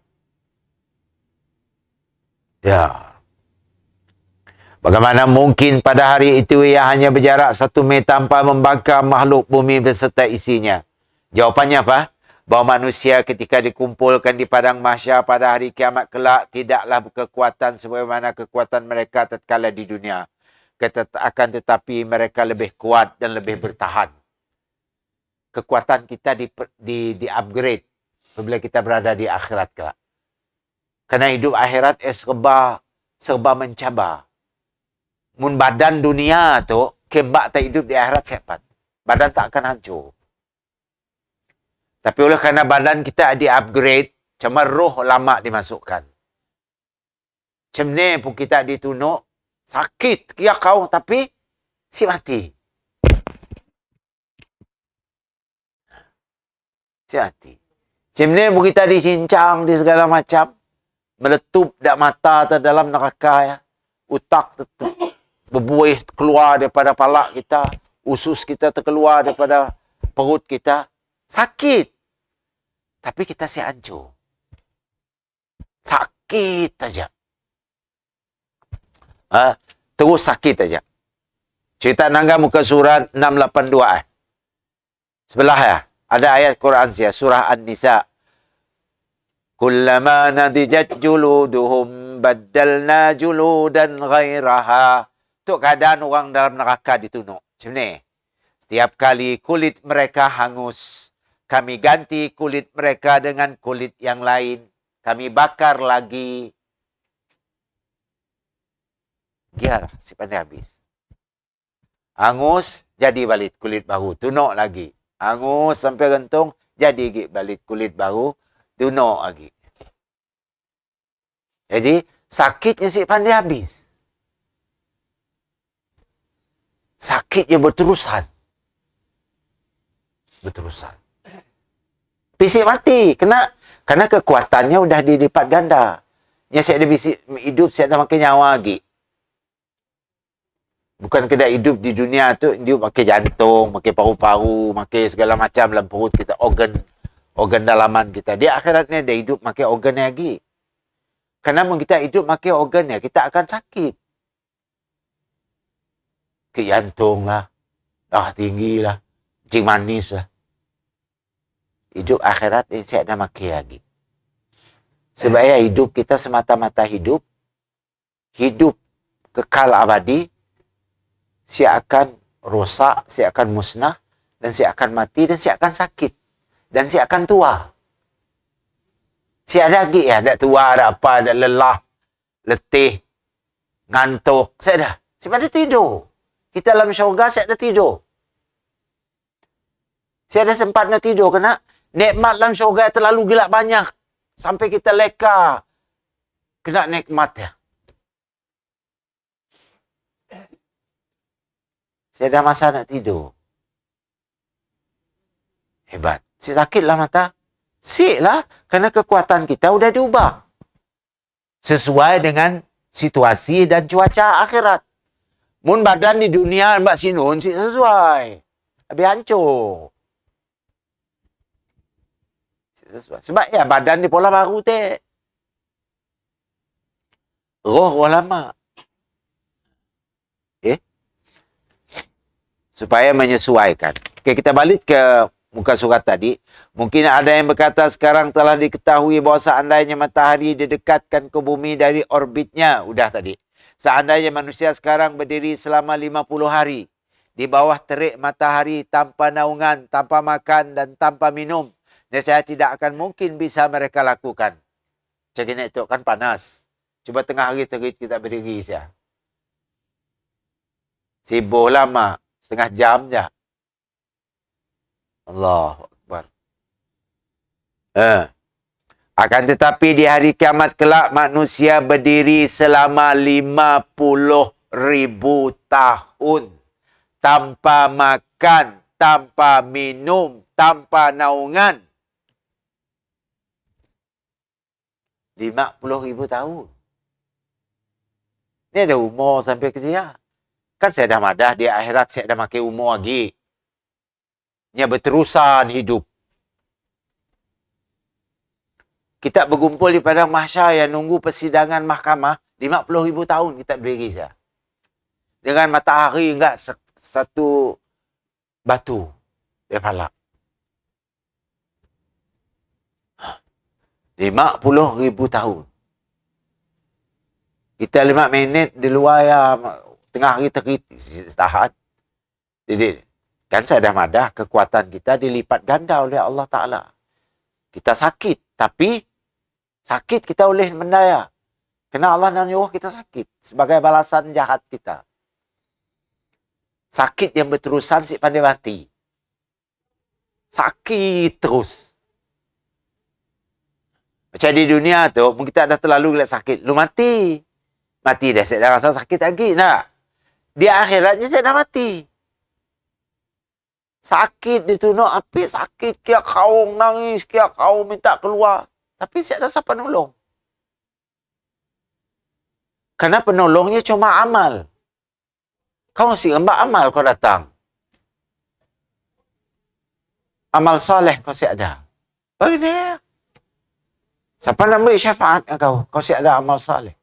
Ya. Bagaimana mungkin pada hari itu ia hanya berjarak 1 mil tanpa membakar makhluk bumi beserta isinya? Jawapannya apa? Bahawa manusia ketika dikumpulkan di padang mahsyar pada hari kiamat kelak tidaklah berkekuatan sebagaimana kekuatan mereka tatkala di dunia. Akan tetapi mereka lebih kuat dan lebih bertahan. Kekuatan kita di-upgrade apabila kita berada di akhirat kelak. Kerana hidup akhirat serba mencabar. Mun badan dunia tu kembak tak hidup di akhirat sepat. Badan tak akan hancur. Tapi oleh kerana badan kita di-upgrade, cuma roh lama dimasukkan. Macam ni pun kita ditunuk, sakit kia kau tapi si mati. Si mati. Macam ni pun kita dicincang di segala macam. Meletup dak mata atau dalam neraka ya. Utak berbuih keluar daripada palak kita. Usus kita terkeluar daripada perut kita. Sakit. Tapi kita si hancur. Sakit aja. Terus sakit aja. Cerita nangga muka surat 682. Sebelah ya. Ada ayat Quran surah An-Nisa. Kullama nadijat juluduhum baddalna juludan ghairaha. Itu keadaan orang dalam neraka ditunuk. Macam ni. Setiap kali kulit mereka hangus, kami ganti kulit mereka dengan kulit yang lain. Kami bakar lagi. Gialah, si pandai habis. Hangus, jadi balik kulit baru. Tunuk lagi. Hangus sampai rentung, jadi balik kulit baru. Tunuk lagi. Jadi, sakitnya si pandai habis. Sakitnya berterusan. Berterusan. Fisik mati. Kena kekuatannya udah dilipat ganda. Yang saya ada hidup, saya ada makan nyawa lagi. Bukan kedai hidup di dunia tu, hidup makan jantung, makan paru-paru, makan segala macam dalam perut kita, organ dalaman kita. Di akhirat ni dia hidup makan organ lagi. Kerana kita hidup makan organnya, kita akan sakit. Ke jantung lah, darah tinggi lah, kencing manis lah. Hidup akhirat ni saya ada makan lagi. Sebab hidup kita semata-mata hidup kekal abadi, saya akan rosak, saya akan musnah, dan saya akan mati, dan saya akan sakit. Dan saya akan tua. Saya ada lagi ada tua, ada apa, ada lelah, letih. ngantuk, saya dah. Sebab dia tidur. Kita dalam syurga, saya dah tidur. Saya ada sempat nak tidur, kena nikmat dalam syurga terlalu gelap banyak. Sampai kita leka. Kena nikmat ya. Saya dah masa nak tidur. Hebat. Si sakitlah mata. Siklah. Kerana kekuatan kita sudah diubah. Sesuai dengan situasi dan cuaca akhirat. Mun badan di dunia mbak sinun si sesuai. Habis hancur. Sesuai. Sebab ya badan di pola baru te. Roh lama. Supaya menyesuaikan. Okay, kita balik ke muka surat tadi. Mungkin ada yang berkata sekarang telah diketahui bahawa seandainya matahari didekatkan ke bumi dari orbitnya. Udah tadi. Seandainya manusia sekarang berdiri selama 50 hari di bawah terik matahari tanpa naungan, tanpa makan dan tanpa minum, nescaya tidak akan mungkin bisa mereka lakukan. Macam ni tu kan panas. Cuba tengah hari terik kita berdiri saja. Sibuk lama. Setengah jam je. Allahu Akbar. Akan tetapi di hari kiamat kelak manusia berdiri selama 50,000 tahun. Tanpa makan, tanpa minum, tanpa naungan. 50,000 tahun. Ni ada umur sampai ke sini. Kan saya dah madah di akhirat, saya dah makin umur lagi. Nya berterusan hidup. Kita berkumpul di padang mahsyar yang nunggu persidangan mahkamah 50,000 tahun kita berdiri saja. Dengan matahari enggak satu batu dia palak. 50,000 tahun. Kita 5 minit di luar ya, tengah hari terik tahan. Jadi kan saya dah madah kekuatan kita dilipat ganda oleh Allah Ta'ala. Kita sakit, tapi sakit kita oleh mendaya. Kena Allah dan nyuruh kita sakit sebagai balasan jahat kita. Sakit yang berterusan si pandai mati. Sakit terus. Macam di dunia tu, mungkin kita dah terlalu lihat sakit. Lu mati. Mati dah, saya dah rasa sakit lagi. Nah, di akhiratnya saya dah mati. Sakit ditunuh api, sakit kia kau nangis, kia kau minta keluar. Tapi saya dah siapa nolong. Karena penolongnya cuma amal. Kau mesti ngembak amal kau datang. Amal soleh kau si ada. Begini. Siapa nak ambil syafaat kau? Kau si ada amal soleh.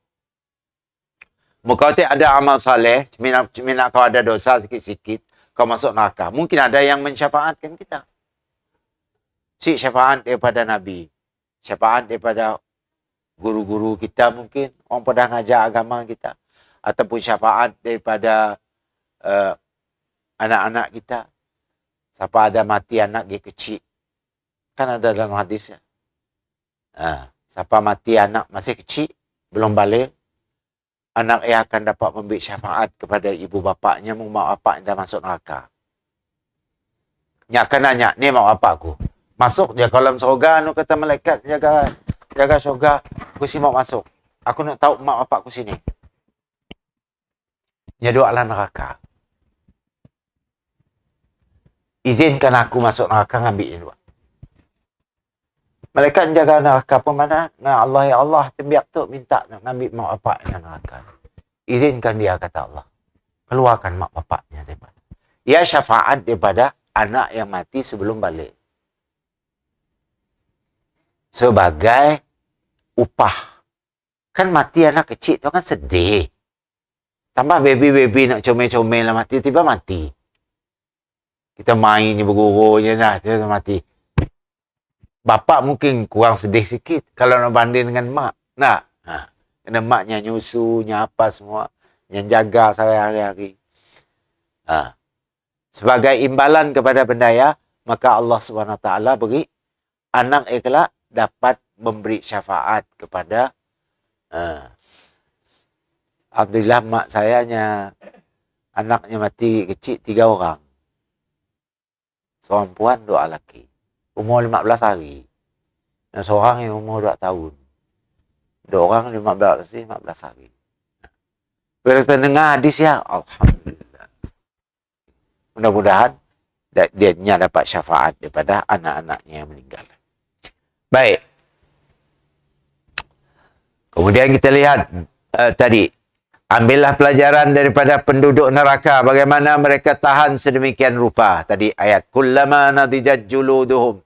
Kau tak ada amal saleh, cuma kau ada dosa sikit-sikit, kau masuk neraka. Mungkin ada yang mensyafaatkan kita. Si syafaat daripada Nabi. Syafaat daripada guru-guru kita mungkin. Orang pada ngajar agama kita. Ataupun syafaat daripada anak-anak kita. Siapa ada mati anak dia kecil. Kan ada dalam hadisnya. Siapa mati anak masih kecil, belum balik. Anak ia akan dapat memberi syafaat kepada ibu bapaknya, mak bapak yang dah masuk neraka. Nya akan nanya, ni mak bapak aku. Masuk dia ke dalam syurga, anu kata malaikat, jaga syurga, aku si mau masuk. Aku nak tahu mak bapak aku sini. Nya doa dalam neraka. Izinkan aku masuk neraka, ngambil ini. Malaikat jaga neraka pun mana? Nah Allah ya Allah, tembiak tu minta nak ambil mak bapak yang neraka. Izinkan dia, kata Allah. Keluarkan mak bapaknya daripada. Ya syafaat daripada anak yang mati sebelum balik. Sebagai upah. Kan mati anak kecil tu kan sedih. Tambah baby-baby nak comel-comel lah mati, tiba mati. Kita mainnya berguru-gurunya dah, tiba mati. Bapak mungkin kurang sedih sikit kalau nak banding dengan mak. Nak. Kena maknya nyusunya apa semua. Yang jaga sehari-hari. Sebagai imbalan kepada bendaya, maka Allah SWT beri anak kelak dapat memberi syafaat kepada Alhamdulillah mak sayanya anaknya mati kecil 3 orang. Seorang perempuan, 2 lelaki. Umur 15 hari. Dan seorang yang umur 2 tahun. 2 orang 15 hari. Bila kita dengar hadis ya, alhamdulillah. Mudah-mudahan dia dapat syafaat daripada anak-anaknya yang meninggal. Baik. Kemudian kita lihat tadi, ambillah pelajaran daripada penduduk neraka, bagaimana mereka tahan sedemikian rupa. Tadi ayat, kullama nadijat juluduhum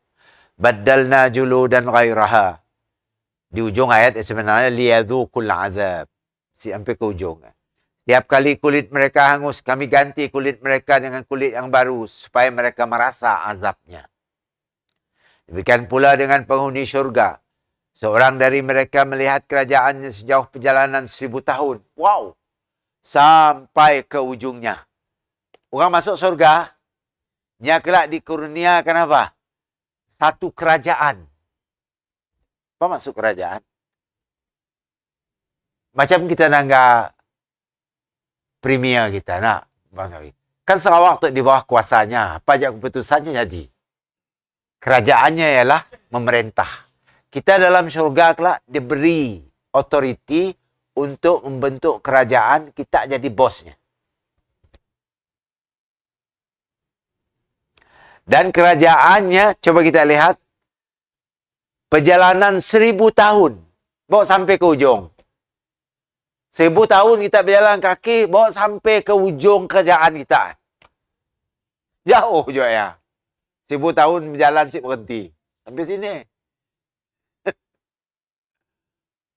baddalna juludan ghairaha. Di ujung ayat sebenarnya liyadzuqul azab. Sampai ke ujung. Setiap kali kulit mereka hangus, kami ganti kulit mereka dengan kulit yang baru supaya mereka merasa azabnya. Demikian pula dengan penghuni syurga. Seorang dari mereka melihat kerajaannya sejauh perjalanan 1000 tahun. Wow! Sampai ke ujungnya. Orang masuk syurga, dia kelak dikurniakan apa? Satu kerajaan. Apa maksud kerajaan? Macam kita nanggap premier kita nak, Bang Nawi. Kan Sarawak tu di bawah kuasanya. Apa aja keputusannya jadi. Kerajaannya ialah memerintah. Kita dalam syurga kelak diberi authority untuk membentuk kerajaan, kita jadi bosnya. Dan kerajaannya, coba kita lihat, perjalanan 1000 tahun. Bawa sampai ke ujung. 1000 tahun kita berjalan kaki, bawa sampai ke ujung kerajaan kita. Jauh je ya. 1000 tahun berjalan, sip berhenti. Sampai sini.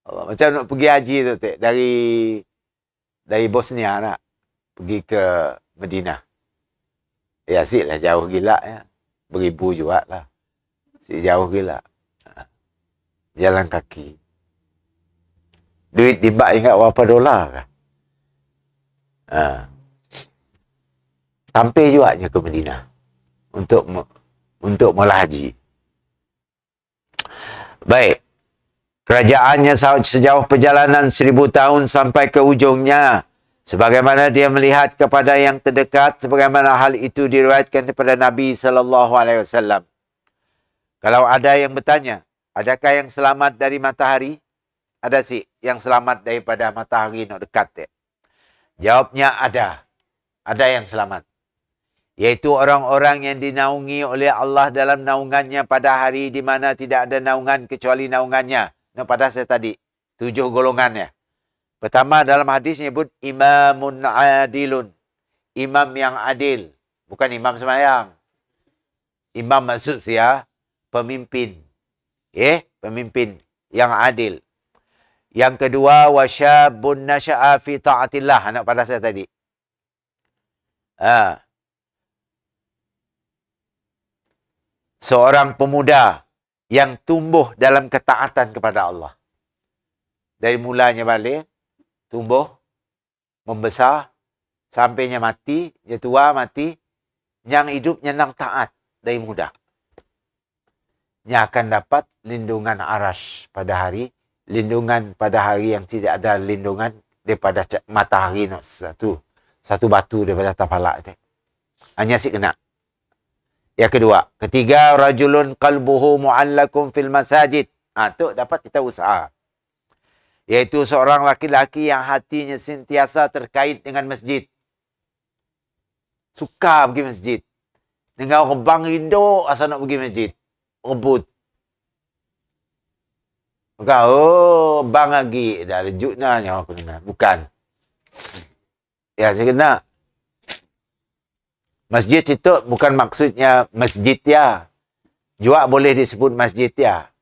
Macam nak pergi haji tu, Tek. Dari Bosnia nak. Pergi ke Madinah. Ya, asyik lah. Jauh gila ya. Beribu juga lah. Asyik jauh gila. Jalan kaki. Duit timbak ingat berapa dolar kah? Sampai juga ke Madinah untuk mula haji. Baik. Kerajaannya sejauh perjalanan 1000 tahun sampai ke ujungnya. Sebagaimana dia melihat kepada yang terdekat, sebagaimana hal itu diriwayatkan kepada Nabi SAW. Kalau ada yang bertanya, adakah yang selamat dari matahari? Ada sih yang selamat daripada matahari nak dekat. Jawabnya ada. Ada yang selamat. Yaitu orang-orang yang dinaungi oleh Allah dalam naungannya pada hari di mana tidak ada naungan kecuali naungannya. Nah, pada saya tadi, 7 golongannya. Pertama dalam hadis menyebut imamun adilun. Imam yang adil. Bukan imam sembahyang. Imam maksud saya pemimpin. Pemimpin yang adil. Yang kedua, wasyabun nasya'a fi ta'atillah. Anak pada saya tadi. Seorang pemuda yang tumbuh dalam ketaatan kepada Allah. Dari mulanya balik, tumbuh, membesar, sampainya mati, dia tua, mati. Yang hidupnya nang taat dari muda. Dia akan dapat lindungan arash pada hari. Lindungan pada hari yang tidak ada lindungan daripada matahari. Satu batu daripada tapalak. Hanya si kena. Yang kedua. Ketiga, rajulun qalbuhu mu'allakum fil masajid. Tu dapat kita usaha. Iaitu seorang laki-laki yang hatinya sentiasa terkait dengan masjid. Suka pergi masjid. Dengan orang rindu asal nak pergi masjid. Rebut. Maka, bang lagi. Dah lejuk dah nyawa aku dengar. Bukan. Ya, saya kena. Masjid itu bukan maksudnya masjid ya. Juga boleh disebut masjid ya.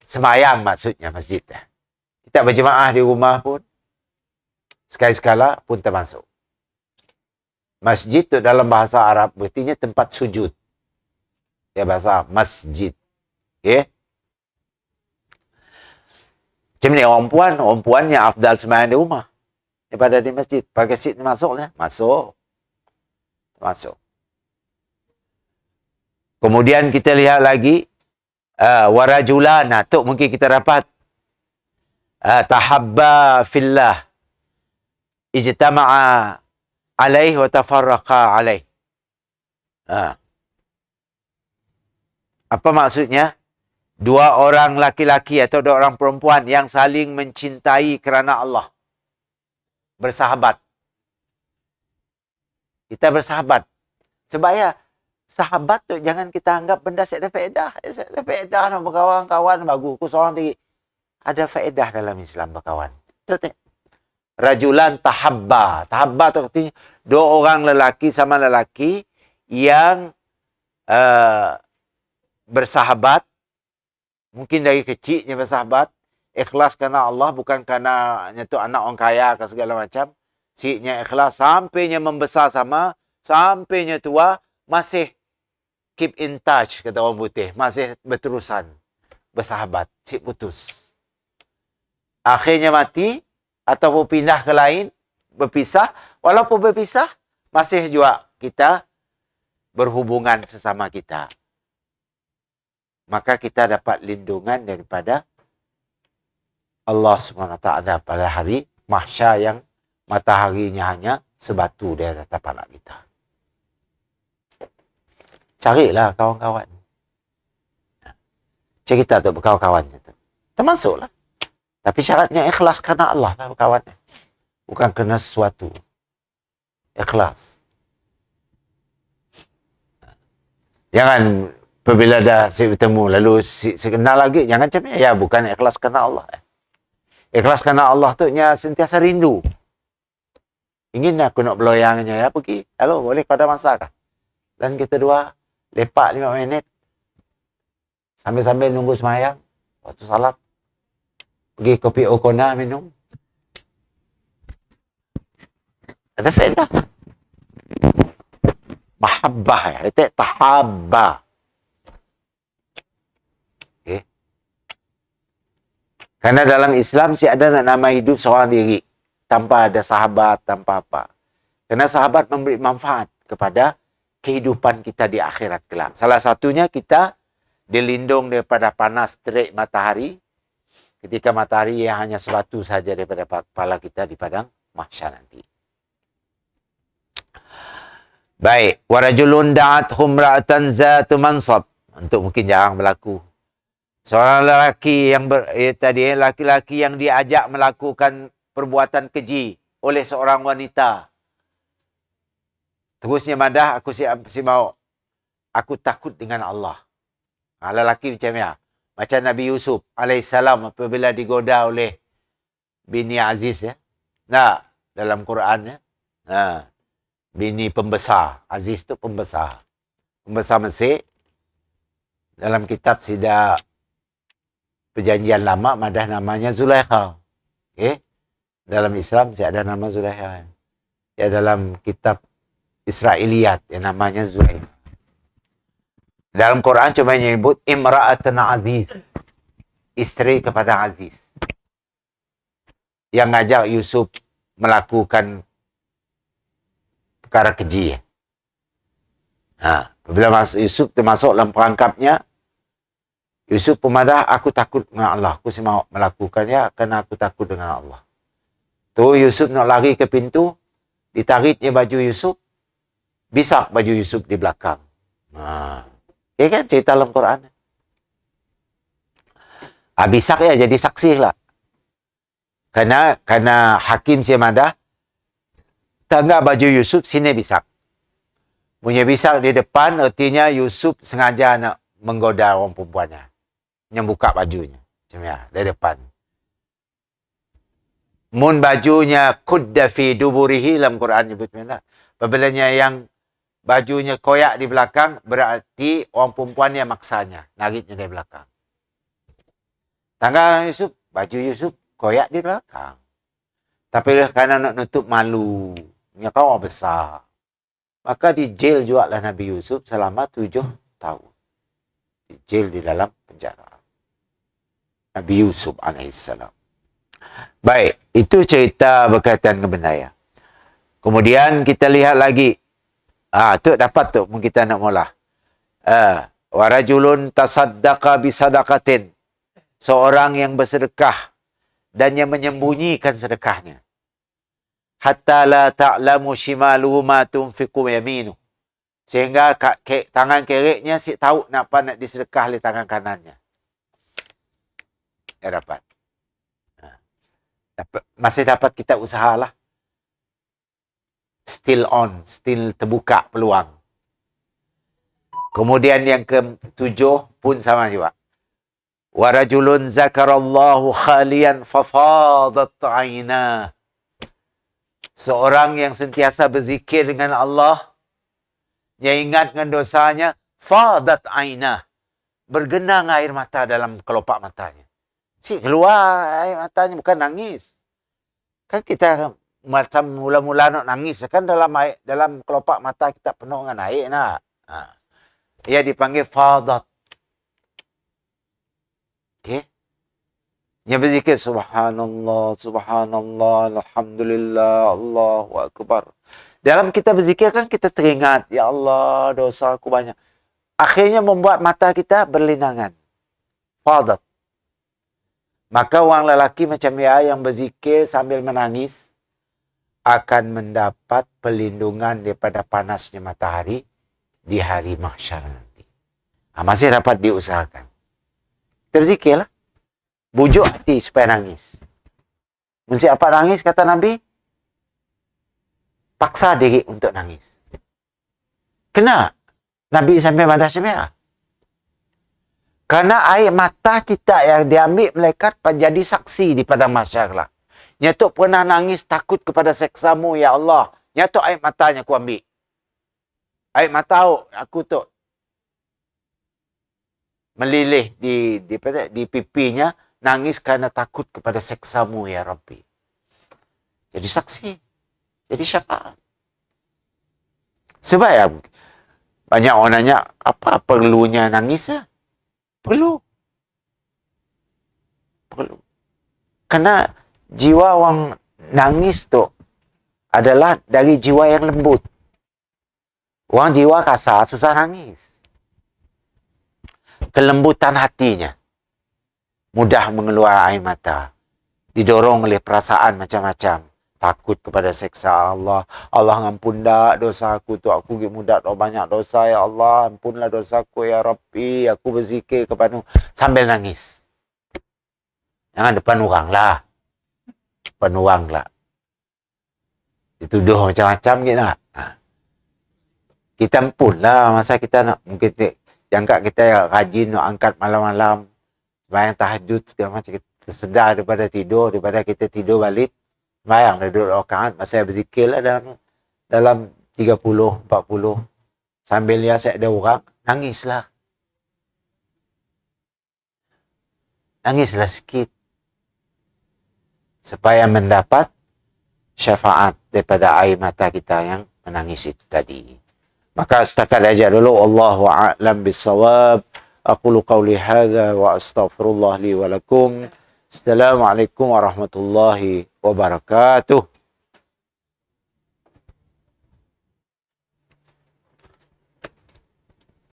Semayang maksudnya masjid ya. Kita berjemaah di rumah pun. Sekali-sekala pun termasuk. Masjid itu dalam bahasa Arab berartinya tempat sujud. Ya, bahasa masjid. Okay? Macam ni orang puan yang afdal sembahyang di rumah daripada di masjid. Pakai seat masuk lah. Masuk. Kemudian kita lihat lagi warajulan. Tu mungkin kita dapat tahabba fillah. ijtama'a alaih wa tafarraqa alaih. Apa maksudnya? Dua orang laki-laki atau dua orang perempuan yang saling mencintai kerana Allah. Bersahabat. Kita bersahabat. Sebab ya, sahabat tu jangan kita anggap benda saya ada faedah. Saya ada faedah nak berkawan-kawan bagus. Aku seorang tinggi. Ada faedah dalam Islam berkawan. Betul tak? Rajulan tahabba. Tahabba tu artinya dua orang lelaki sama lelaki yang bersahabat. Mungkin dari kecilnya bersahabat. Ikhlas kerana Allah, bukan kerana tu anak orang kaya ke segala macam. Siknya ikhlas sampainya membesar sama, sampainya tua masih keep in touch, kata orang putih. Masih berterusan bersahabat, cik putus. Akhirnya mati atau pindah ke lain, berpisah. Walaupun berpisah, masih juga kita berhubungan sesama kita. Maka kita dapat lindungan daripada Allah SWT pada hari mahsyar yang mataharinya hanya sebatu di atas kepala kita. Carilah kawan-kawan. Cerita tu berkawan-kawan tu. Termasuklah. Tapi syaratnya ikhlas kerana Allah lah berkawan. Bukan kerana sesuatu. Ikhlas. Jangan apabila dah saya bertemu lalu saya kenal lagi, jangan macam ni. Ya, bukan ikhlas kerana Allah. Ikhlas kerana Allah tu sentiasa rindu. Ingin aku nak beloyangnya, ya pergi. Halo, boleh kau ada masa kah? Dan kita dua lepak 5 minit. Sambil-sambil nunggu semayang. Waktu salat. Pergi kopi Okona minum. Ada faedah. Mahabbah ya. Itu tahabbah. Okay. Karena dalam Islam ada nama hidup seorang diri. Tanpa ada sahabat, tanpa apa. Karena sahabat memberi manfaat kepada kehidupan kita di akhirat kelak. Salah satunya kita dilindung daripada panas terik matahari. Ketika matahari yang hanya sebatu saja daripada kepala kita di padang mahsyar nanti. Baik. Warajulun da'at humra'atan zatu mansab. Untuk mungkin jarang berlaku. Seorang lelaki yang laki-laki yang diajak melakukan perbuatan keji oleh seorang wanita. Terusnya madah, aku si mau. Aku takut dengan Allah. Lelaki macam ya. Macam Nabi Yusuf alaihissalam apabila digoda oleh bini Aziz ya. Nah, dalam Quran ya. Bini pembesar. Aziz tu pembesar. Pembesar Mesir. Dalam kitab Sidak Perjanjian Lama, madah namanya Zulaikha. Okay? Dalam Islam ada nama Zulaikha. Ya, dalam kitab Israiliyat yang namanya Zulaikha. Dalam Quran cuma menyebut Imra'atan Aziz. Isteri kepada Aziz. Yang ngajak Yusuf melakukan perkara keji. Apabila Yusuf termasuk dalam perangkapnya, Yusuf pemadah, aku takut dengan Allah. Aku mau melakukannya kerana aku takut dengan Allah. Tu Yusuf nak lari ke pintu, ditariknya baju Yusuf, bisak baju Yusuf di belakang. Ya kan cerita dalam Quran. Bisak ya jadi saksi lah. Karena hakim siamadah, tangga baju Yusuf, sini bisak. Punya bisak di depan, artinya Yusuf sengaja nak menggoda orang perempuannya. Yang buka bajunya. Macam ya, dari depan. Mun bajunya kudda fi duburihi, dalam Quran nyebut macam. Apabila yang bajunya koyak di belakang, berarti orang perempuan yang maksanya. Nariknya dari belakang. Tangga Yusuf, baju Yusuf koyak di belakang. Tapi kerana nak nutup malu, punya kau orang besar. Maka di jail juga lah Nabi Yusuf selama 7 tahun. Di jail di dalam penjara. Nabi Yusuf alaihissalam. Baik, itu cerita berkaitan kebenaran. Kemudian kita lihat lagi. Tu dapat tu kita nak mula. Warajulun tasaddaqa bisadaqatin. Seorang yang bersedekah dan yang menyembunyikan sedekahnya. hatta la ta'lamu shimaluhu ma tunfiqu yaminu. Sehingga tangan kiriknya si tahu nak disedekah oleh tangan kanannya. Ya dapat. Masih dapat kita usahalah. Still on, still terbuka peluang. Kemudian yang ke-7 pun sama juga. Wa rajulun zakarallahu khalian fafadat 'ainah. Seorang yang sentiasa berzikir dengan Allah, yang ingat dengan dosanya, fadat 'ainah. Bergenang air mata dalam kelopak matanya. Keluar air matanya, bukan nangis. Kan kita macam mula-mula nak nangis, kan dalam kelopak mata kita penuh dengan air nak. Ia dipanggil fadat. Okey. Yang berzikir subhanallah, subhanallah, alhamdulillah, Allahu akbar. Dalam kita berzikir kan kita teringat, ya Allah, dosa aku banyak. Akhirnya membuat mata kita berlinangan. Fadat. Maka orang lelaki macam ia yang berzikir sambil menangis akan mendapat perlindungan daripada panasnya matahari di hari mahsyar nanti. Masih dapat diusahakan. Kita berzikirlah. Bujuk hati supaya nangis. Mesti apa nangis, kata Nabi? Paksa diri untuk nangis. Kena Nabi sampai madah syamiah. Karena air mata kita yang diambil malaikat menjadi saksi di padang mahsyar lah. Nyatuk pernah nangis takut kepada seksamu, ya Allah. Nyatuk air matanya aku ambil. Air mata aku tu melilih di pipinya, nangis kerana takut kepada seksamu, ya Rabbi. Jadi saksi. Jadi syafaat. Sebab ya, banyak orang nanya, apa perlunya nangis ya? Perlu. Kerana jiwa orang nangis tu adalah dari jiwa yang lembut. Orang jiwa kasar susah nangis. Kelembutan hatinya mudah mengeluarkan air mata. Didorong oleh perasaan macam-macam. Takut kepada seksa Allah. Allah ampun dak dosa aku tu. Aku mudah banyak dosa, ya Allah. Ampunlah dosaku, ya Rabbi. Aku berzikir kepadamu sambil nangis. Jangan depan orang lah. Depan orang lah. Dituduh macam-macam gitu nak. Kita ampun lah masa kita nak. Mungkin jangka kita rajin nak angkat malam-malam. Sembahyang tahajud segala macam. Kita sedar daripada tidur. Daripada kita tidur balik. Sembahyang dah duduk rakaat, masa berzikir lah dalam 30, 40. Sambil lihat ada orang, nangislah. Nangislah sikit. Supaya mendapat syafaat daripada air mata kita yang menangis itu tadi. Maka setakat aja dulu. Allahu a'lam bissawab. Aqulu qawli hadha wa astaghfirullah li wa lakum. Assalamualaikum warahmatullahi wabarakatuh.